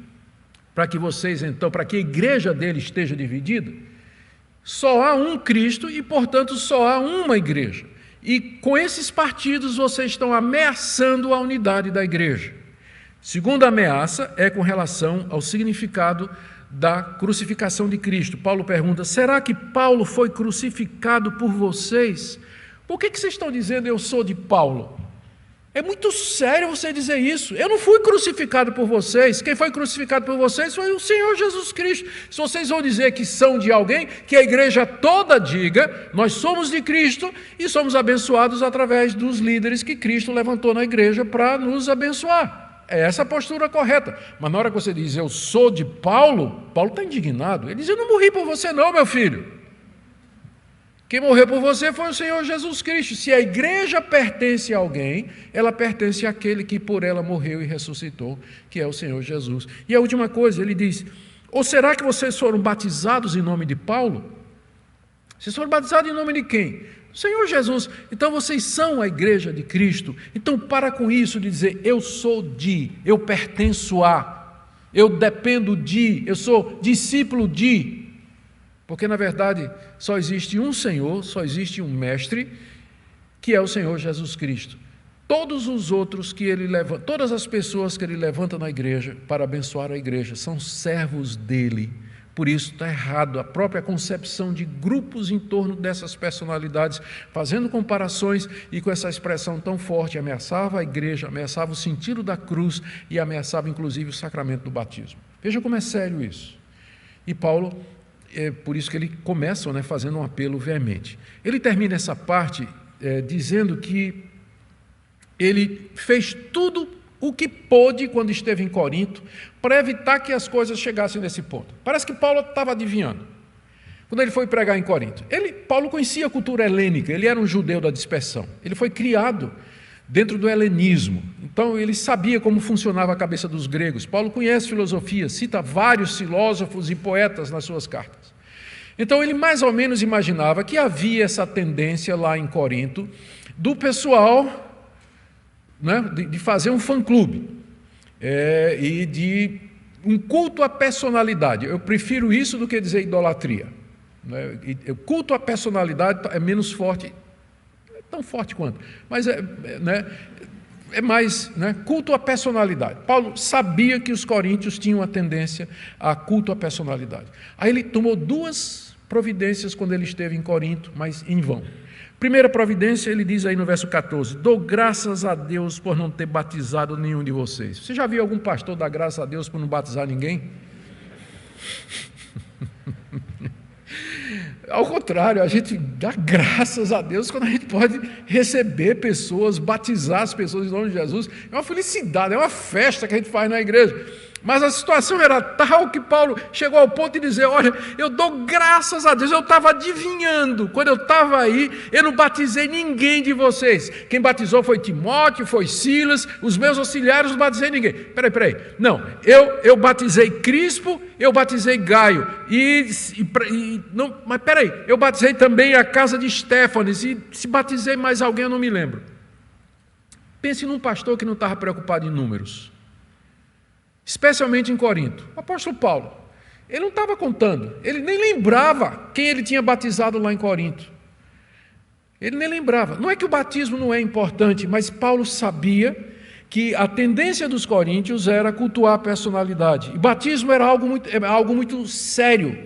Speaker 1: Para que vocês então, para que a igreja dele esteja dividida? Só há um Cristo e, portanto, só há uma igreja. E com esses partidos vocês estão ameaçando a unidade da igreja. Segunda ameaça é com relação ao significado da crucificação de Cristo. Paulo pergunta, será que Paulo foi crucificado por vocês? Por que vocês estão dizendo eu sou de Paulo? É muito sério você dizer isso. Eu não fui crucificado por vocês. Quem foi crucificado por vocês foi o Senhor Jesus Cristo. Se vocês vão dizer que são de alguém, que a igreja toda diga, nós somos de Cristo e somos abençoados através dos líderes que Cristo levantou na igreja para nos abençoar. É essa a postura correta. Mas na hora que você diz, eu sou de Paulo, Paulo está indignado. Ele diz, eu não morri por você não, meu filho. Quem morreu por você foi o Senhor Jesus Cristo. Se a igreja pertence a alguém, ela pertence àquele que por ela morreu e ressuscitou, que é o Senhor Jesus. E a última coisa, ele diz, ou será que vocês foram batizados em nome de Paulo? Vocês foram batizados em nome de quem? Senhor Jesus. Então vocês são a igreja de Cristo. Então para com isso de dizer, eu sou de, eu pertenço a, eu dependo de, eu sou discípulo de. Porque, na verdade, só existe um Senhor, só existe um Mestre, que é o Senhor Jesus Cristo. Todos os outros que ele levanta, todas as pessoas que ele levanta na igreja para abençoar a igreja são servos dele. Por isso está errado a própria concepção de grupos em torno dessas personalidades, fazendo comparações e com essa expressão tão forte, ameaçava a igreja, ameaçava o sentido da cruz e ameaçava inclusive o sacramento do batismo. Veja como é sério isso. E Paulo, é por isso que ele começa, fazendo um apelo veemente. Ele termina essa parte dizendo que ele fez tudo o que pôde quando esteve em Corinto para evitar que as coisas chegassem nesse ponto. Parece que Paulo estava adivinhando. Quando ele foi pregar em Corinto, Paulo conhecia a cultura helênica, ele era um judeu da dispersão. Ele foi criado dentro do helenismo. Então ele sabia como funcionava a cabeça dos gregos. Paulo conhece filosofia, cita vários filósofos e poetas nas suas cartas. Então ele mais ou menos imaginava que havia essa tendência lá em Corinto do pessoal de fazer um fã-clube e de um culto à personalidade. Eu prefiro isso do que dizer idolatria. O culto à personalidade é menos forte, é tão forte quanto, mas é mais culto à personalidade. Paulo sabia que os coríntios tinham a tendência a culto à personalidade. Aí ele tomou 2 providências quando ele esteve em Corinto, mas em vão. Primeira providência, ele diz aí no verso 14, dou graças a Deus por não ter batizado nenhum de vocês. Você já viu algum pastor dar graças a Deus por não batizar ninguém? Ao contrário, a gente dá graças a Deus quando a gente pode receber pessoas, batizar as pessoas em nome de Jesus. É uma felicidade, é uma festa que a gente faz na igreja. Mas a situação era tal que Paulo chegou ao ponto de dizer, olha, eu dou graças a Deus, eu estava adivinhando, quando eu estava aí, eu não batizei ninguém de vocês. Quem batizou foi Timóteo, foi Silas, os meus auxiliares não batizei ninguém. Peraí, não, eu batizei Crispo, eu batizei Gaio, mas peraí, eu batizei também a casa de Estéfanes, e se batizei mais alguém eu não me lembro. Pense num pastor que não estava preocupado em números. Especialmente em Corinto. O apóstolo Paulo, ele não estava contando, ele nem lembrava quem ele tinha batizado lá em Corinto. Ele nem lembrava. Não é que o batismo não é importante, mas Paulo sabia que a tendência dos coríntios era cultuar a personalidade. E batismo era algo muito sério.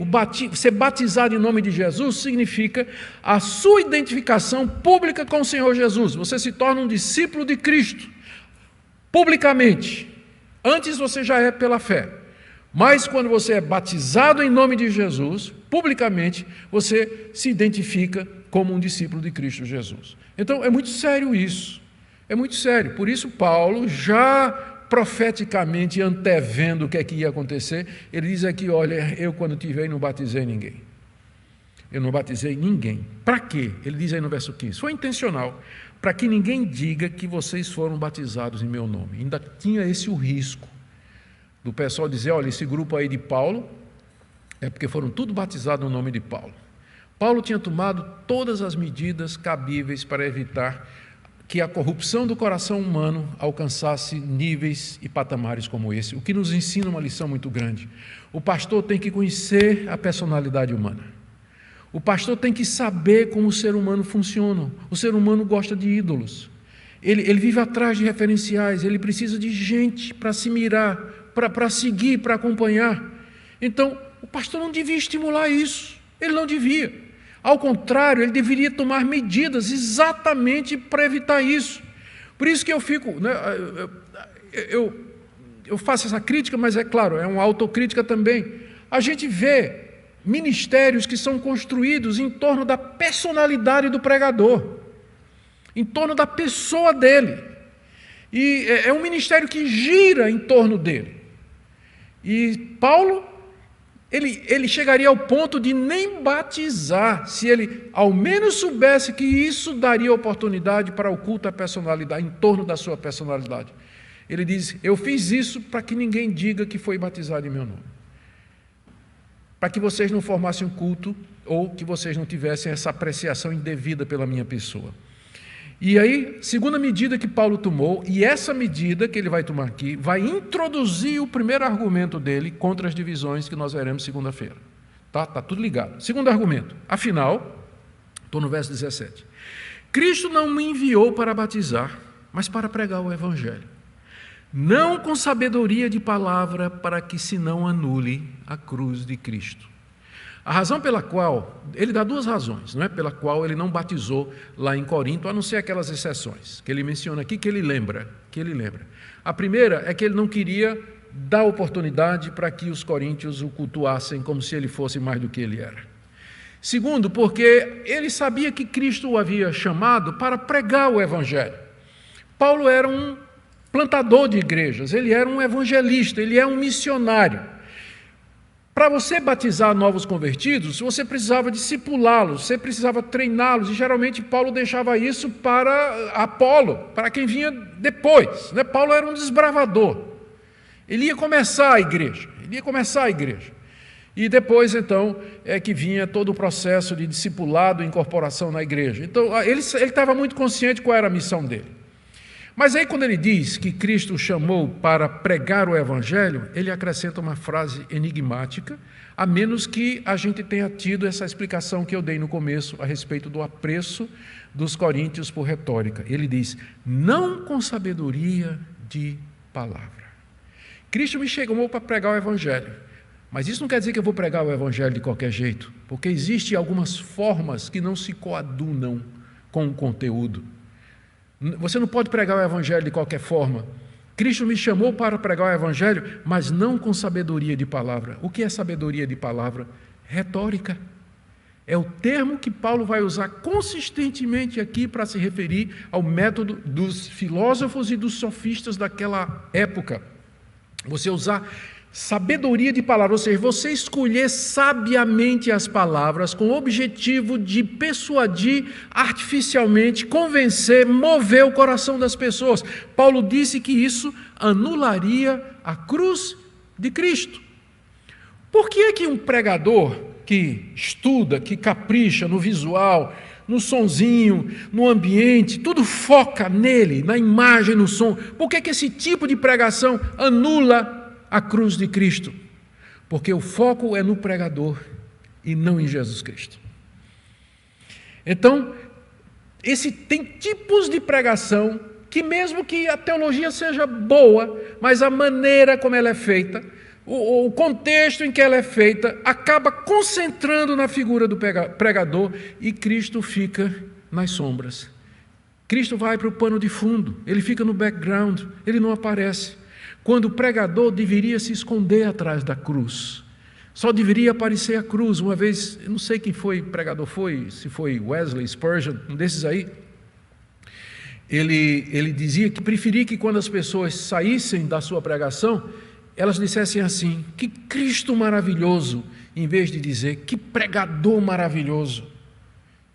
Speaker 1: Ser batizado em nome de Jesus significa a sua identificação pública com o Senhor Jesus. Você se torna um discípulo de Cristo, publicamente. Antes você já é pela fé, mas quando você é batizado em nome de Jesus, publicamente, você se identifica como um discípulo de Cristo Jesus. Então é muito sério isso, é muito sério. Por isso Paulo, já profeticamente antevendo o que é que ia acontecer, ele diz aqui, olha, eu quando tive aí não batizei ninguém. Eu não batizei ninguém. Para quê? Ele diz aí no verso 15, foi intencional, para que ninguém diga que vocês foram batizados em meu nome. Ainda tinha o risco do pessoal dizer, olha, esse grupo aí de Paulo é porque foram tudo batizados no nome de Paulo. Paulo tinha tomado todas as medidas cabíveis para evitar que a corrupção do coração humano alcançasse níveis e patamares como esse, o que nos ensina uma lição muito grande. O pastor tem que conhecer a personalidade humana. O pastor tem que saber como o ser humano funciona. O ser humano gosta de ídolos. Ele vive atrás de referenciais, ele precisa de gente para se mirar, para seguir, para acompanhar. Então, o pastor não devia estimular isso. Ele não devia. Ao contrário, ele deveria tomar medidas exatamente para evitar isso. Por isso que eu fico... Eu faço essa crítica, mas é claro, é uma autocrítica também. A gente vê ministérios que são construídos em torno da personalidade do pregador, em torno da pessoa dele. E é um ministério que gira em torno dele. E Paulo, ele chegaria ao ponto de nem batizar, se ele ao menos soubesse que isso daria oportunidade para o culto à personalidade, em torno da sua personalidade. Ele diz, eu fiz isso para que ninguém diga que foi batizado em meu nome. Para que vocês não formassem um culto ou que vocês não tivessem essa apreciação indevida pela minha pessoa. E aí, segunda medida que Paulo tomou, e essa medida que ele vai tomar aqui, vai introduzir o primeiro argumento dele contra as divisões que nós veremos segunda-feira. Tá tudo ligado. Segundo argumento, afinal, estou no verso 17, Cristo não me enviou para batizar, mas para pregar o Evangelho. Não com sabedoria de palavra, para que se não anule a cruz de Cristo. A razão pela qual, ele dá duas razões, não é? Pela qual ele não batizou lá em Corinto, a não ser aquelas exceções que ele menciona aqui, que ele lembra. A primeira é que ele não queria dar oportunidade para que os coríntios o cultuassem como se ele fosse mais do que ele era. Segundo, porque ele sabia que Cristo o havia chamado para pregar o Evangelho. Paulo era um plantador de igrejas, ele era um evangelista, ele é um missionário. Para você batizar novos convertidos, você precisava discipulá-los, você precisava treiná-los, e geralmente Paulo deixava isso para Apolo, para quem vinha depois, né? Paulo era um desbravador, ele ia começar a igreja, e depois então é que vinha todo o processo de discipulado e incorporação na igreja. Então ele estava muito consciente qual era a missão dele. Mas aí quando ele diz que Cristo o chamou para pregar o Evangelho, ele acrescenta uma frase enigmática, a menos que a gente tenha tido essa explicação que eu dei no começo a respeito do apreço dos coríntios por retórica. Ele diz, não com sabedoria de palavra. Cristo me chamou para pregar o Evangelho, mas isso não quer dizer que eu vou pregar o Evangelho de qualquer jeito, porque existem algumas formas que não se coadunam com o conteúdo. Você não pode pregar o Evangelho de qualquer forma. Cristo me chamou para pregar o Evangelho, mas não com sabedoria de palavra. O que é sabedoria de palavra? Retórica. É o termo que Paulo vai usar consistentemente aqui para se referir ao método dos filósofos e dos sofistas daquela época. Você usar sabedoria de palavra, ou seja, você escolher sabiamente as palavras com o objetivo de persuadir artificialmente, convencer, mover o coração das pessoas. Paulo disse que isso anularia a cruz de Cristo. Por que é que um pregador que estuda, que capricha no visual, no sonzinho, no ambiente, tudo foca nele, na imagem, no som, por que é que esse tipo de pregação anula a cruz de Cristo? Porque o foco é no pregador e não em Jesus Cristo. Então, tem tipos de pregação que mesmo que a teologia seja boa, mas a maneira como ela é feita, o contexto em que ela é feita, acaba concentrando na figura do pregador e Cristo fica nas sombras. Cristo vai para o pano de fundo, ele fica no background, ele não aparece. Quando o pregador deveria se esconder atrás da cruz. Só deveria aparecer a cruz. Uma vez, eu não sei quem foi pregador, se foi Wesley, Spurgeon, um desses aí, ele dizia que preferia que quando as pessoas saíssem da sua pregação, elas dissessem assim, que Cristo maravilhoso, em vez de dizer, que pregador maravilhoso.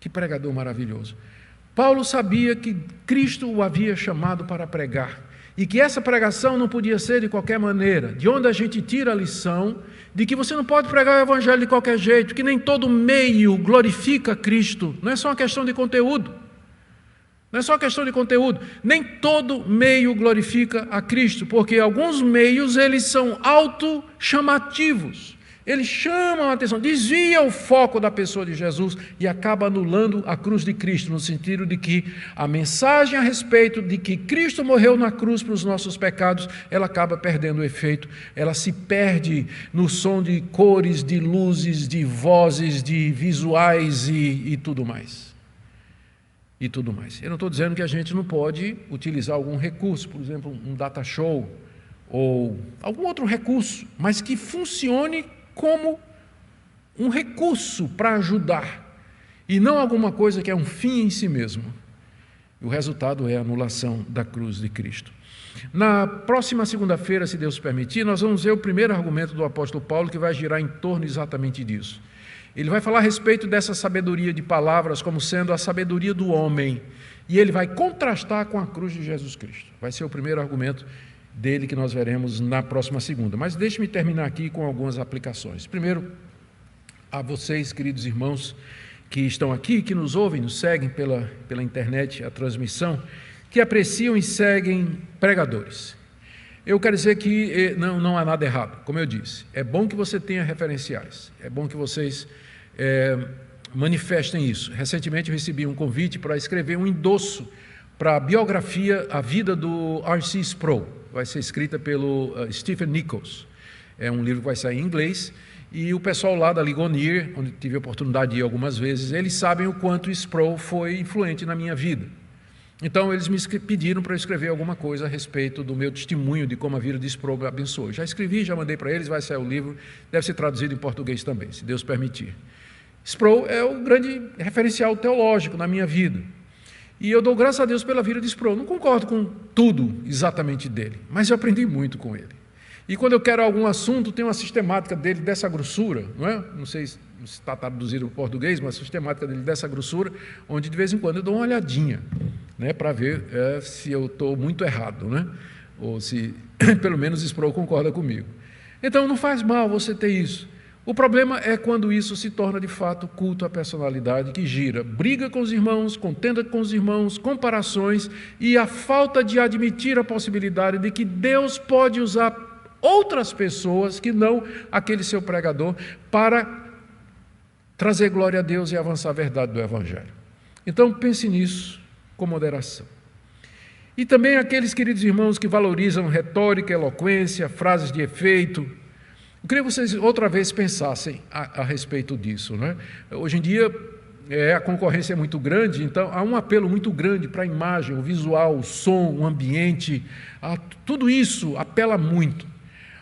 Speaker 1: Que pregador maravilhoso. Paulo sabia que Cristo o havia chamado para pregar, e que essa pregação não podia ser de qualquer maneira, de onde a gente tira a lição de que você não pode pregar o Evangelho de qualquer jeito, que nem todo meio glorifica Cristo, não é só uma questão de conteúdo, nem todo meio glorifica a Cristo, porque alguns meios eles são auto-chamativos, eles chamam a atenção, desviam o foco da pessoa de Jesus e acaba anulando a cruz de Cristo, no sentido de que a mensagem a respeito de que Cristo morreu na cruz para os nossos pecados, ela acaba perdendo o efeito, ela se perde no som de cores, de luzes, de vozes, de visuais e tudo mais. Eu não estou dizendo que a gente não pode utilizar algum recurso, por exemplo, um data show ou algum outro recurso, mas que funcione como um recurso para ajudar, e não alguma coisa que é um fim em si mesmo. O resultado é a anulação da cruz de Cristo. Na próxima segunda-feira, se Deus permitir, nós vamos ver o primeiro argumento do apóstolo Paulo, que vai girar em torno exatamente disso. Ele vai falar a respeito dessa sabedoria de palavras como sendo a sabedoria do homem, e ele vai contrastar com a cruz de Jesus Cristo. Vai ser o primeiro argumento dele que nós veremos na próxima segunda. Mas deixe-me terminar aqui com algumas aplicações. Primeiro, a vocês, queridos irmãos, que estão aqui, que nos ouvem, nos seguem pela internet, a transmissão, que apreciam e seguem pregadores. Eu quero dizer que não há nada errado, como eu disse. É bom que você tenha referenciais, é bom que vocês manifestem isso. Recentemente eu recebi um convite para escrever um endosso para a biografia, a vida do R.C. Sproul. Vai ser escrita pelo Stephen Nichols. É um livro que vai sair em inglês. E o pessoal lá da Ligonier, onde tive a oportunidade de ir algumas vezes, eles sabem o quanto Sproul foi influente na minha vida. Então, eles me pediram para eu escrever alguma coisa a respeito do meu testemunho de como a vida de Sproul me abençoou. Já escrevi, já mandei para eles, vai sair o livro, deve ser traduzido em português também, se Deus permitir. Sproul é o grande referencial teológico na minha vida. E eu dou graças a Deus pela vida de Sproul. Não concordo com tudo exatamente dele, mas eu aprendi muito com ele. E quando eu quero algum assunto, tem uma sistemática dele dessa grossura, não é? Não sei se está traduzido para o português, mas a sistemática dele dessa grossura, onde de vez em quando eu dou uma olhadinha, né, para ver se eu estou muito errado, né? Ou se pelo menos Sproul concorda comigo. Então não faz mal você ter isso. O problema é quando isso se torna de fato culto à personalidade, que gira briga com os irmãos, contenda com os irmãos, comparações e a falta de admitir a possibilidade de que Deus pode usar outras pessoas que não aquele seu pregador para trazer glória a Deus e avançar a verdade do Evangelho. Então pense nisso com moderação. E também aqueles queridos irmãos que valorizam retórica, eloquência, frases de efeito. Eu queria que vocês outra vez pensassem a respeito disso, né? Hoje em dia a concorrência é muito grande, então há um apelo muito grande para a imagem, o visual, o som, o ambiente, tudo isso apela muito.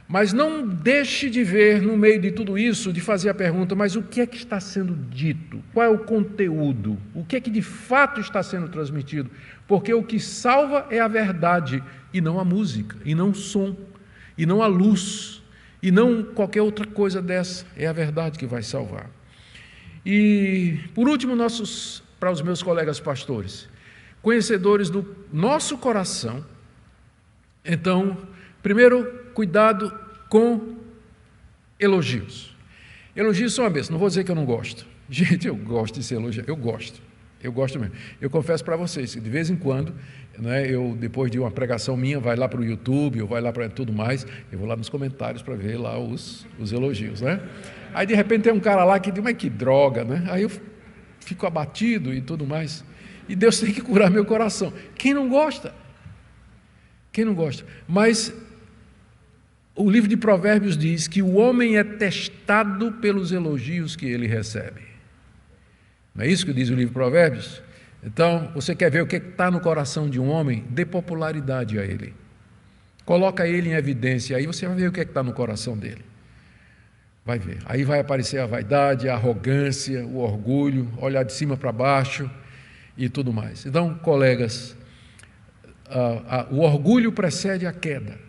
Speaker 1: Mas não deixe de ver, no meio de tudo isso, de fazer a pergunta, mas o que é que está sendo dito? Qual é o conteúdo? O que é que de fato está sendo transmitido? Porque o que salva é a verdade, e não a música, e não o som, e não a luz, e não qualquer outra coisa dessa. É a verdade que vai salvar. E, por último, para os meus colegas pastores, conhecedores do nosso coração, então, primeiro, cuidado com elogios. Elogios são uma bênção. Não vou dizer que eu não gosto. Gente, eu gosto de ser elogiado. Eu gosto mesmo. Eu confesso para vocês que de vez em quando, né, eu, depois de uma pregação minha, vai lá para o YouTube, ou vai lá para tudo mais, eu vou lá nos comentários para ver lá os elogios, né? Aí de repente tem um cara lá que diz, mas que droga, né? Aí eu fico abatido e tudo mais. E Deus tem que curar meu coração. Quem não gosta? Quem não gosta? Mas o livro de Provérbios diz que o homem é testado pelos elogios que ele recebe. Não é isso que diz o livro de Provérbios? Então, você quer ver o que está no coração de um homem? Dê popularidade a ele. Coloca ele em evidência, aí você vai ver o que está no coração dele. Vai ver. Aí vai aparecer a vaidade, a arrogância, o orgulho, olhar de cima para baixo e tudo mais. Então, colegas, o orgulho precede a queda.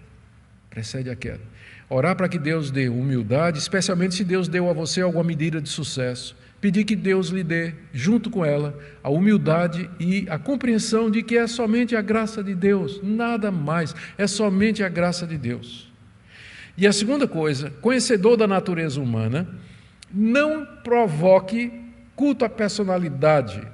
Speaker 1: Precede a queda. Orar para que Deus dê humildade, especialmente se Deus deu a você alguma medida de sucesso. Pedir que Deus lhe dê, junto com ela, a humildade e a compreensão de que é somente a graça de Deus, nada mais, é somente a graça de Deus. E a segunda coisa, conhecedor da natureza humana, não provoque culto à personalidade,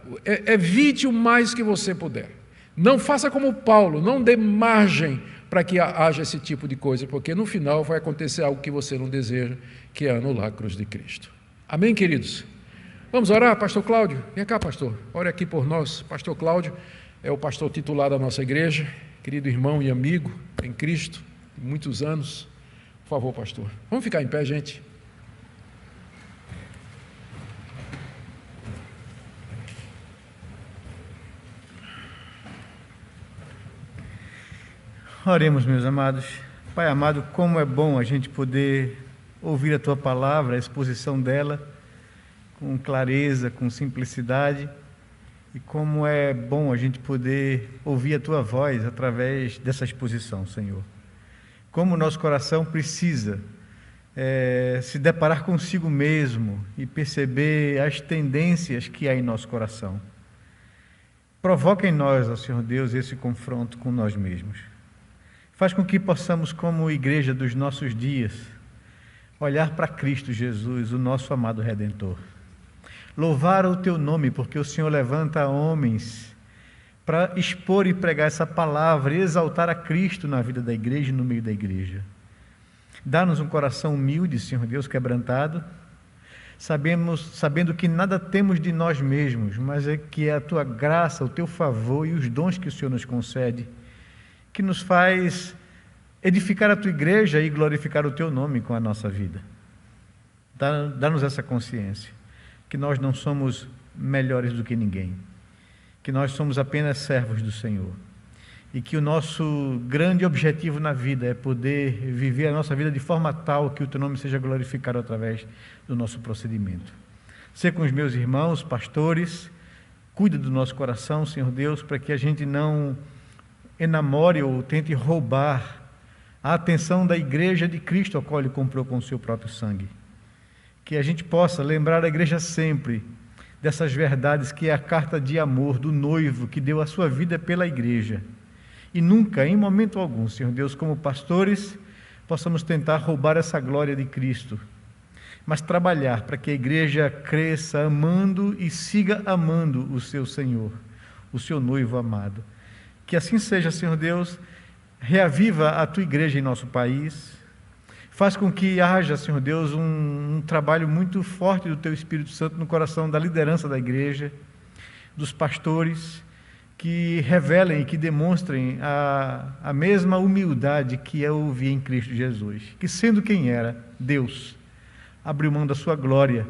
Speaker 1: evite o mais que você puder. Não faça como Paulo, não dê margem para que haja esse tipo de coisa, porque no final vai acontecer algo que você não deseja, que é anular a cruz de Cristo. Amém, queridos? Vamos orar, pastor Cláudio? Vem cá, pastor, ore aqui por nós. Pastor Cláudio é o pastor titular da nossa igreja, querido irmão e amigo em Cristo, muitos anos. Por favor, pastor. Vamos ficar em pé, gente.
Speaker 2: Oremos, meus amados. Pai amado, como é bom a gente poder ouvir a Tua palavra, a exposição dela, com clareza, com simplicidade, e como é bom a gente poder ouvir a Tua voz através dessa exposição, Senhor. Como o nosso coração precisa se deparar consigo mesmo e perceber as tendências que há em nosso coração. Provoca em nós, ó Senhor Deus, esse confronto com nós mesmos. Faz com que possamos, como igreja dos nossos dias, olhar para Cristo Jesus, o nosso amado Redentor. Louvar o Teu nome, porque o Senhor levanta homens para expor e pregar essa palavra e exaltar a Cristo na vida da igreja e no meio da igreja. Dá-nos um coração humilde, Senhor Deus, quebrantado. sabendo que nada temos de nós mesmos, mas é que é a Tua graça, o Teu favor e os dons que o Senhor nos concede, que nos faz edificar a Tua igreja e glorificar o Teu nome com a nossa vida. Dá-nos essa consciência, que nós não somos melhores do que ninguém, que nós somos apenas servos do Senhor, e que o nosso grande objetivo na vida é poder viver a nossa vida de forma tal que o Teu nome seja glorificado através do nosso procedimento. Ser com os meus irmãos, pastores, cuida do nosso coração, Senhor Deus, para que a gente não enamore ou tente roubar a atenção da igreja de Cristo, a qual Ele comprou com o Seu próprio sangue. Que a gente possa lembrar a igreja sempre dessas verdades, que é a carta de amor do noivo que deu a sua vida pela igreja. E nunca, em momento algum, Senhor Deus, como pastores, possamos tentar roubar essa glória de Cristo, mas trabalhar para que a igreja cresça amando e siga amando o seu Senhor, o seu noivo amado. Que assim seja, Senhor Deus. Reaviva a Tua igreja em nosso país. Faz com que haja, Senhor Deus, um trabalho muito forte do Teu Espírito Santo no coração da liderança da igreja, dos pastores, que revelem e que demonstrem a mesma humildade que eu ouvi em Cristo Jesus, que sendo quem era, Deus, abriu mão da sua glória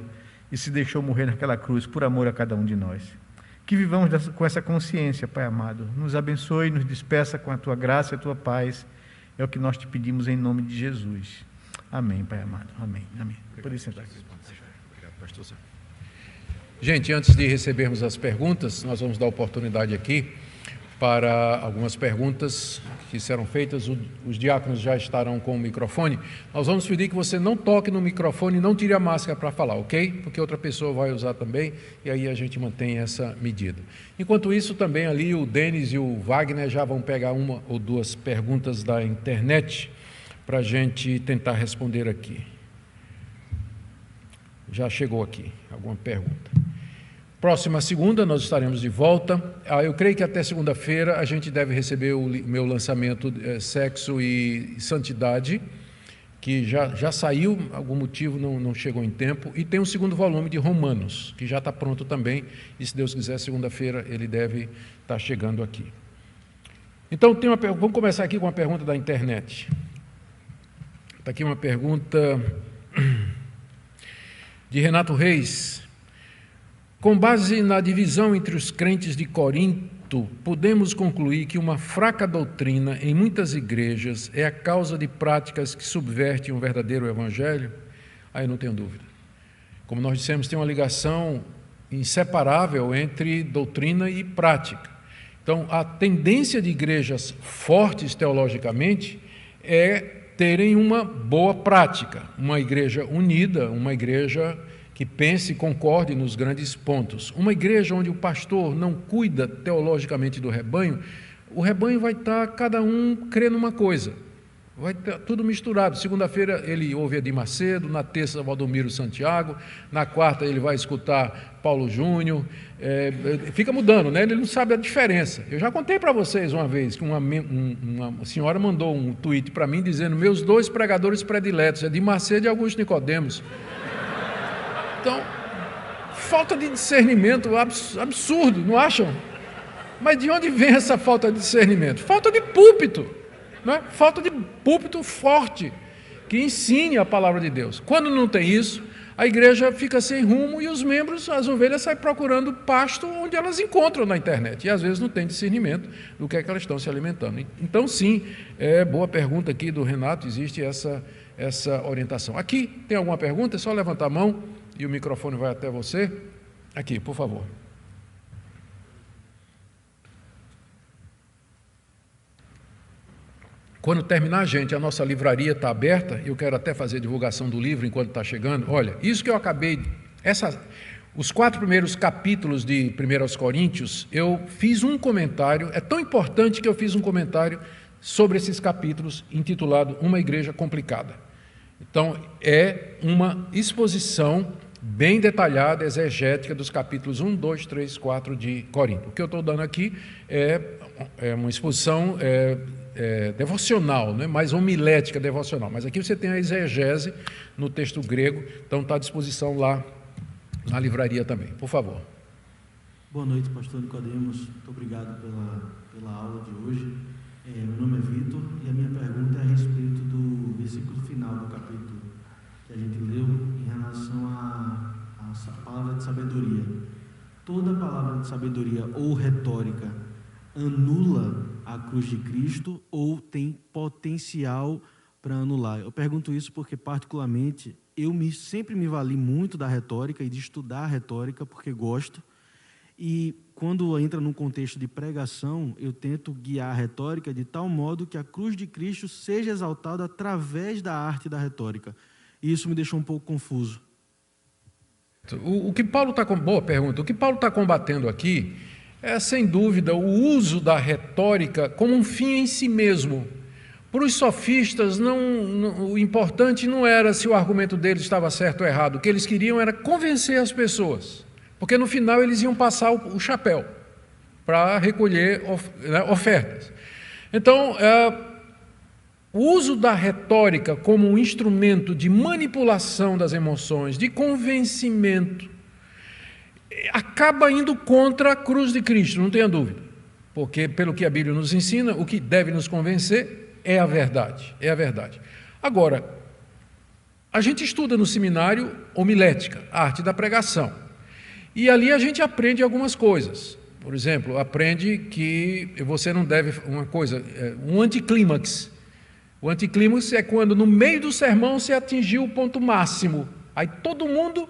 Speaker 2: e se deixou morrer naquela cruz por amor a cada um de nós. Que vivamos com essa consciência, Pai amado. Nos abençoe, nos despeça com a Tua graça e a Tua paz. É o que nós te pedimos em nome de Jesus. Amém, Pai amado. Amém. Amém. Pode sentar aqui.
Speaker 1: Obrigado, pastor. Gente, antes de recebermos as perguntas, nós vamos dar oportunidade aqui para algumas perguntas que serão feitas. Os diáconos já estarão com o microfone. Nós vamos pedir que você não toque no microfone e não tire a máscara para falar, ok? Porque outra pessoa vai usar também, e aí a gente mantém essa medida. Enquanto isso, também ali o Denis e o Wagner já vão pegar uma ou duas perguntas da internet para a gente tentar responder aqui. Já chegou aqui alguma pergunta. Próxima segunda nós estaremos de volta. Eu creio que até segunda-feira a gente deve receber o meu lançamento Sexo e Santidade, que já saiu, algum motivo não chegou em tempo, e tem um segundo volume de Romanos, que já está pronto também, e se Deus quiser, segunda-feira ele deve estar chegando aqui. Então, vamos começar aqui com uma pergunta da internet. Está aqui uma pergunta de Renato Reis. Com base na divisão entre os crentes de Corinto, podemos concluir que uma fraca doutrina em muitas igrejas é a causa de práticas que subvertem um verdadeiro evangelho? Aí não tenho dúvida. Como nós dissemos, tem uma ligação inseparável entre doutrina e prática. Então, a tendência de igrejas fortes teologicamente é terem uma boa prática, uma igreja unida, uma igreja que pense e concorde nos grandes pontos. Uma igreja onde o pastor não cuida teologicamente do rebanho, o rebanho vai estar cada um crendo uma coisa, vai estar tudo misturado. Segunda-feira ele ouve Edir Macedo, na terça Valdomiro Santiago, na quarta ele vai escutar Paulo Júnior, fica mudando, né? Ele não sabe a diferença. Eu já contei para vocês uma vez que uma senhora mandou um tweet para mim dizendo: meus dois pregadores prediletos, Edir Macedo e Augusto Nicodemos. Então, falta de discernimento absurdo, não acham? Mas de onde vem essa falta de discernimento? Falta de púlpito, não é? Falta de púlpito forte, que ensine a palavra de Deus. Quando não tem isso, a igreja fica sem rumo e os membros, as ovelhas, saem procurando pasto onde elas encontram na internet. E às vezes não tem discernimento do que é que elas estão se alimentando. Então, sim, boa pergunta aqui do Renato, existe essa orientação. Aqui, tem alguma pergunta? É só levantar a mão e o microfone vai até você. Aqui, por favor. Quando terminar, gente, a nossa livraria está aberta. Eu quero até fazer divulgação do livro enquanto está chegando. Olha, isso que eu acabei... Os 4 primeiros capítulos de 1 Coríntios, eu fiz um comentário. É tão importante que eu fiz um comentário sobre esses capítulos, intitulado Uma Igreja Complicada. Então, é uma exposição bem detalhada, exegética, dos capítulos 1, 2, 3, 4 de Corinto. O que eu estou dando aqui é uma exposição devocional, né? Mais homilética devocional. Mas aqui você tem a exegese no texto grego, então está à disposição lá na livraria também, por favor.
Speaker 3: Boa noite, pastor Nicodemos. Muito obrigado pela aula de hoje. Meu nome é Vitor e a minha pergunta é a respeito do versículo final do capítulo que a gente leu em relação à palavra de sabedoria. Toda palavra de sabedoria ou retórica anula a cruz de Cristo ou tem potencial para anular? Eu pergunto isso porque, particularmente, sempre me vali muito da retórica e de estudar a retórica porque gosto. E quando entra num contexto de pregação, eu tento guiar a retórica de tal modo que a cruz de Cristo seja exaltada através da arte da retórica. E isso me deixou um pouco confuso.
Speaker 1: O que Paulo está boa pergunta. O que Paulo está combatendo aqui é, sem dúvida, o uso da retórica como um fim em si mesmo. Para os sofistas, o importante não era se o argumento deles estava certo ou errado. O que eles queriam era convencer as pessoas. Porque no final eles iam passar o chapéu para recolher ofertas. Então, o uso da retórica como um instrumento de manipulação das emoções, de convencimento, acaba indo contra a cruz de Cristo, não tenha dúvida. Porque, pelo que a Bíblia nos ensina, o que deve nos convencer é a verdade. É a verdade. Agora, a gente estuda no seminário homilética, a arte da pregação. E ali a gente aprende algumas coisas. Por exemplo, aprende que você não deve um anticlímax. O anticlímax é quando no meio do sermão você atingiu o ponto máximo. Aí todo mundo,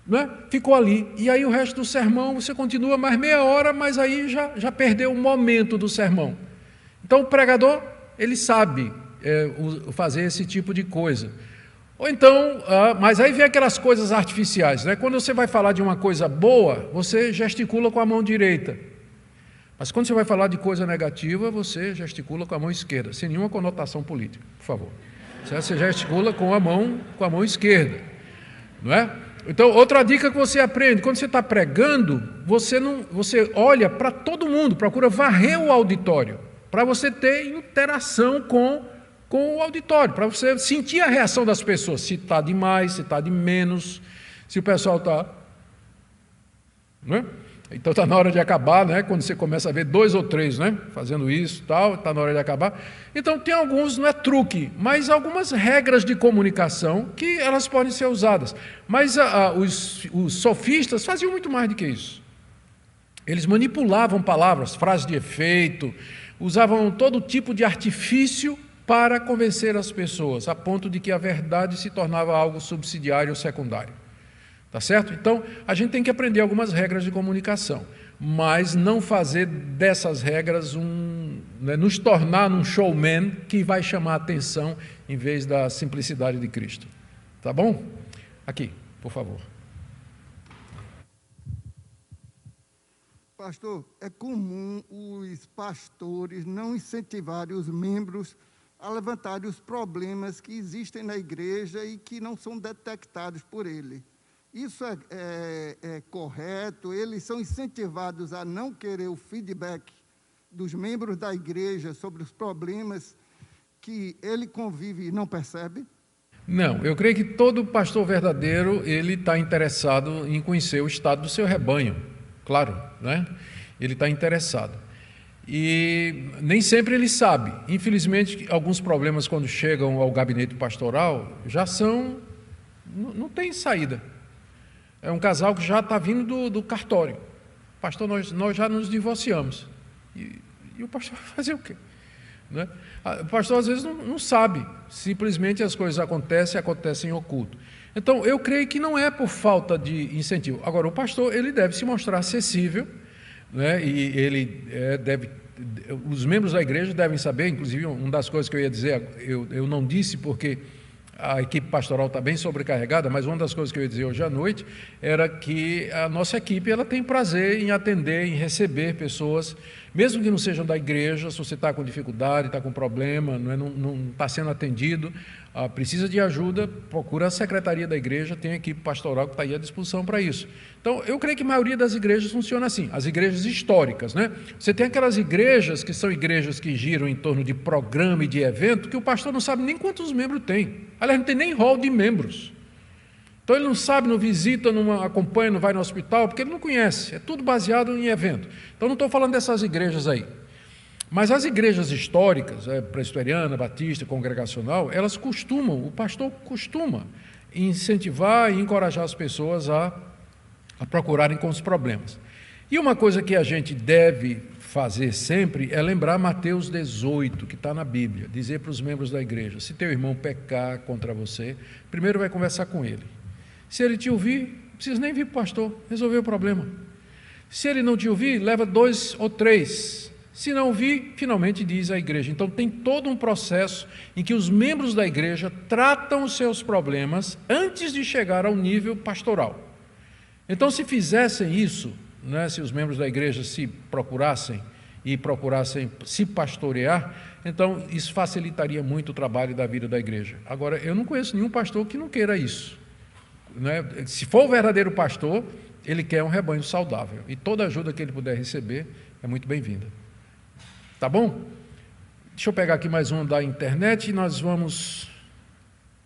Speaker 1: né, ficou ali. E aí o resto do sermão você continua mais meia hora, mas aí já perdeu o momento do sermão. Então o pregador, ele sabe fazer esse tipo de coisa. Ou então, mas aí vem aquelas coisas artificiais, né? Quando você vai falar de uma coisa boa, você gesticula com a mão direita. Mas quando você vai falar de coisa negativa, você gesticula com a mão esquerda, sem nenhuma conotação política, por favor. Você gesticula com a mão esquerda, não é? Então, outra dica que você aprende, quando você está pregando, você olha para todo mundo, procura varrer o auditório, para você ter interação com o auditório, para você sentir a reação das pessoas, se está de mais, se está de menos, se o pessoal está... Né? Então está na hora de acabar, né? Quando você começa a ver 2 ou 3, né, fazendo isso, está na hora de acabar. Então tem alguns, não é truque, mas algumas regras de comunicação que elas podem ser usadas. Mas os sofistas faziam muito mais do que isso. Eles manipulavam palavras, frases de efeito, usavam todo tipo de artifício para convencer as pessoas, a ponto de que a verdade se tornava algo subsidiário ou secundário. Tá certo? Então, a gente tem que aprender algumas regras de comunicação, mas não fazer dessas regras nos tornar um showman que vai chamar a atenção em vez da simplicidade de Cristo. Tá bom? Aqui, por favor.
Speaker 4: Pastor, é comum os pastores não incentivarem os membros a levantarem os problemas que existem na igreja e que não são detectados por ele. Isso é correto? Eles são incentivados a não querer o feedback dos membros da igreja sobre os problemas que ele convive e não percebe?
Speaker 1: Não, eu creio que todo pastor verdadeiro, ele está interessado em conhecer o estado do seu rebanho, claro, né? Ele está interessado. E nem sempre ele sabe. Infelizmente, alguns problemas, quando chegam ao gabinete pastoral, não tem saída. É um casal que já está vindo do cartório. Pastor, nós já nos divorciamos. E o pastor vai fazer o quê? Né? O pastor, às vezes, não sabe. Simplesmente as coisas acontecem em oculto. Então, eu creio que não é por falta de incentivo. Agora, o pastor, ele deve se mostrar acessível, né? E os membros da igreja devem saber, inclusive uma das coisas que eu ia dizer, eu não disse porque a equipe pastoral está bem sobrecarregada, mas uma das coisas que eu ia dizer hoje à noite era que a nossa equipe ela tem prazer em atender, em receber pessoas, mesmo que não sejam da igreja. Se você está com dificuldade, está com problema, não está sendo atendido, precisa de ajuda, procura a secretaria da igreja, tem a equipe pastoral que está aí à disposição para isso. Então, eu creio que a maioria das igrejas funciona assim, as igrejas históricas, né? Você tem aquelas igrejas que são igrejas que giram em torno de programa e de evento, que o pastor não sabe nem quantos membros tem. Aliás, não tem nem rol de membros. Então ele não sabe, não visita, não acompanha, não vai no hospital, porque ele não conhece. É tudo baseado em evento. Então não estou falando dessas igrejas aí. Mas as igrejas históricas, presbiteriana, batista, congregacional, elas costumam, o pastor costuma incentivar e encorajar as pessoas a procurarem com os problemas. E uma coisa que a gente deve fazer sempre é lembrar Mateus 18, que está na Bíblia, dizer para os membros da igreja, se teu irmão pecar contra você, primeiro vai conversar com ele. Se ele te ouvir, não precisa nem vir para o pastor, resolver o problema. Se ele não te ouvir, leva 2 ou 3. Se não ouvir, finalmente diz à igreja. Então tem todo um processo em que os membros da igreja tratam os seus problemas antes de chegar ao nível pastoral. Então se fizessem isso, né, se os membros da igreja se procurassem se pastorear, então isso facilitaria muito o trabalho da vida da igreja. Agora, eu não conheço nenhum pastor que não queira isso, né? Se for o verdadeiro pastor, ele quer um rebanho saudável, e toda ajuda que ele puder receber é muito bem-vinda. Tá bom? Deixa eu pegar aqui mais um da internet e nós vamos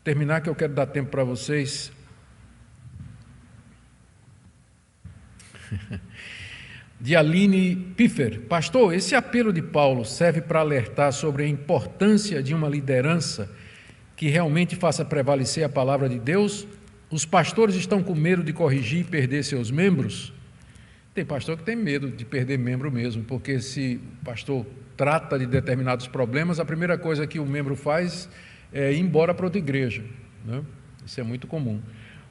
Speaker 1: terminar, que eu quero dar tempo para vocês. De Aline Piffer. Pastor, esse apelo de Paulo serve para alertar sobre a importância de uma liderança que realmente faça prevalecer a palavra de Deus? Os pastores estão com medo de corrigir e perder seus membros? Tem pastor que tem medo de perder membro mesmo, porque se o pastor trata de determinados problemas, a primeira coisa que o membro faz é ir embora para outra igreja, né? Isso é muito comum.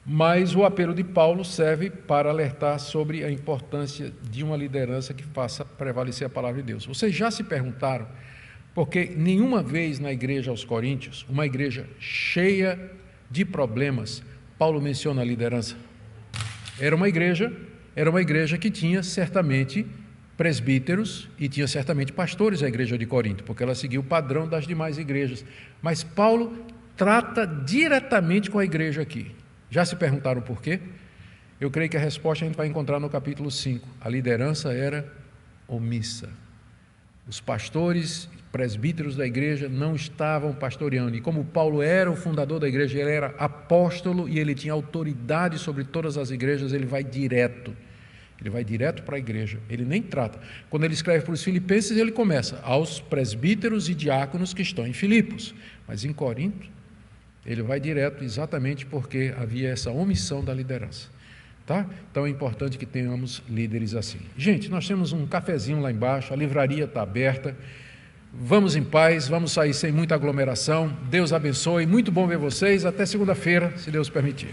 Speaker 1: Mas o apelo de Paulo serve para alertar sobre a importância de uma liderança que faça prevalecer a palavra de Deus. Vocês já se perguntaram, porque nenhuma vez na igreja aos Coríntios, uma igreja cheia de problemas, Paulo menciona a liderança? Era uma igreja que tinha certamente presbíteros e tinha certamente pastores a igreja de Corinto, porque ela seguia o padrão das demais igrejas. Mas Paulo trata diretamente com a igreja aqui. Já se perguntaram por quê? Eu creio que a resposta a gente vai encontrar no capítulo 5. A liderança era omissa. Os pastores, presbíteros da igreja não estavam pastoreando. E como Paulo era o fundador da igreja, ele era apóstolo e ele tinha autoridade sobre todas as igrejas, ele vai direto para a igreja, ele nem trata. Quando ele escreve para os filipenses, ele começa aos presbíteros e diáconos que estão em Filipos, mas em Corinto ele vai direto, exatamente porque havia essa omissão da liderança, tá? Então é importante que tenhamos líderes assim. Gente, nós temos um cafezinho lá embaixo, a livraria está aberta, vamos em paz, vamos sair sem muita aglomeração, Deus abençoe, muito bom ver vocês, até segunda-feira, se Deus permitir.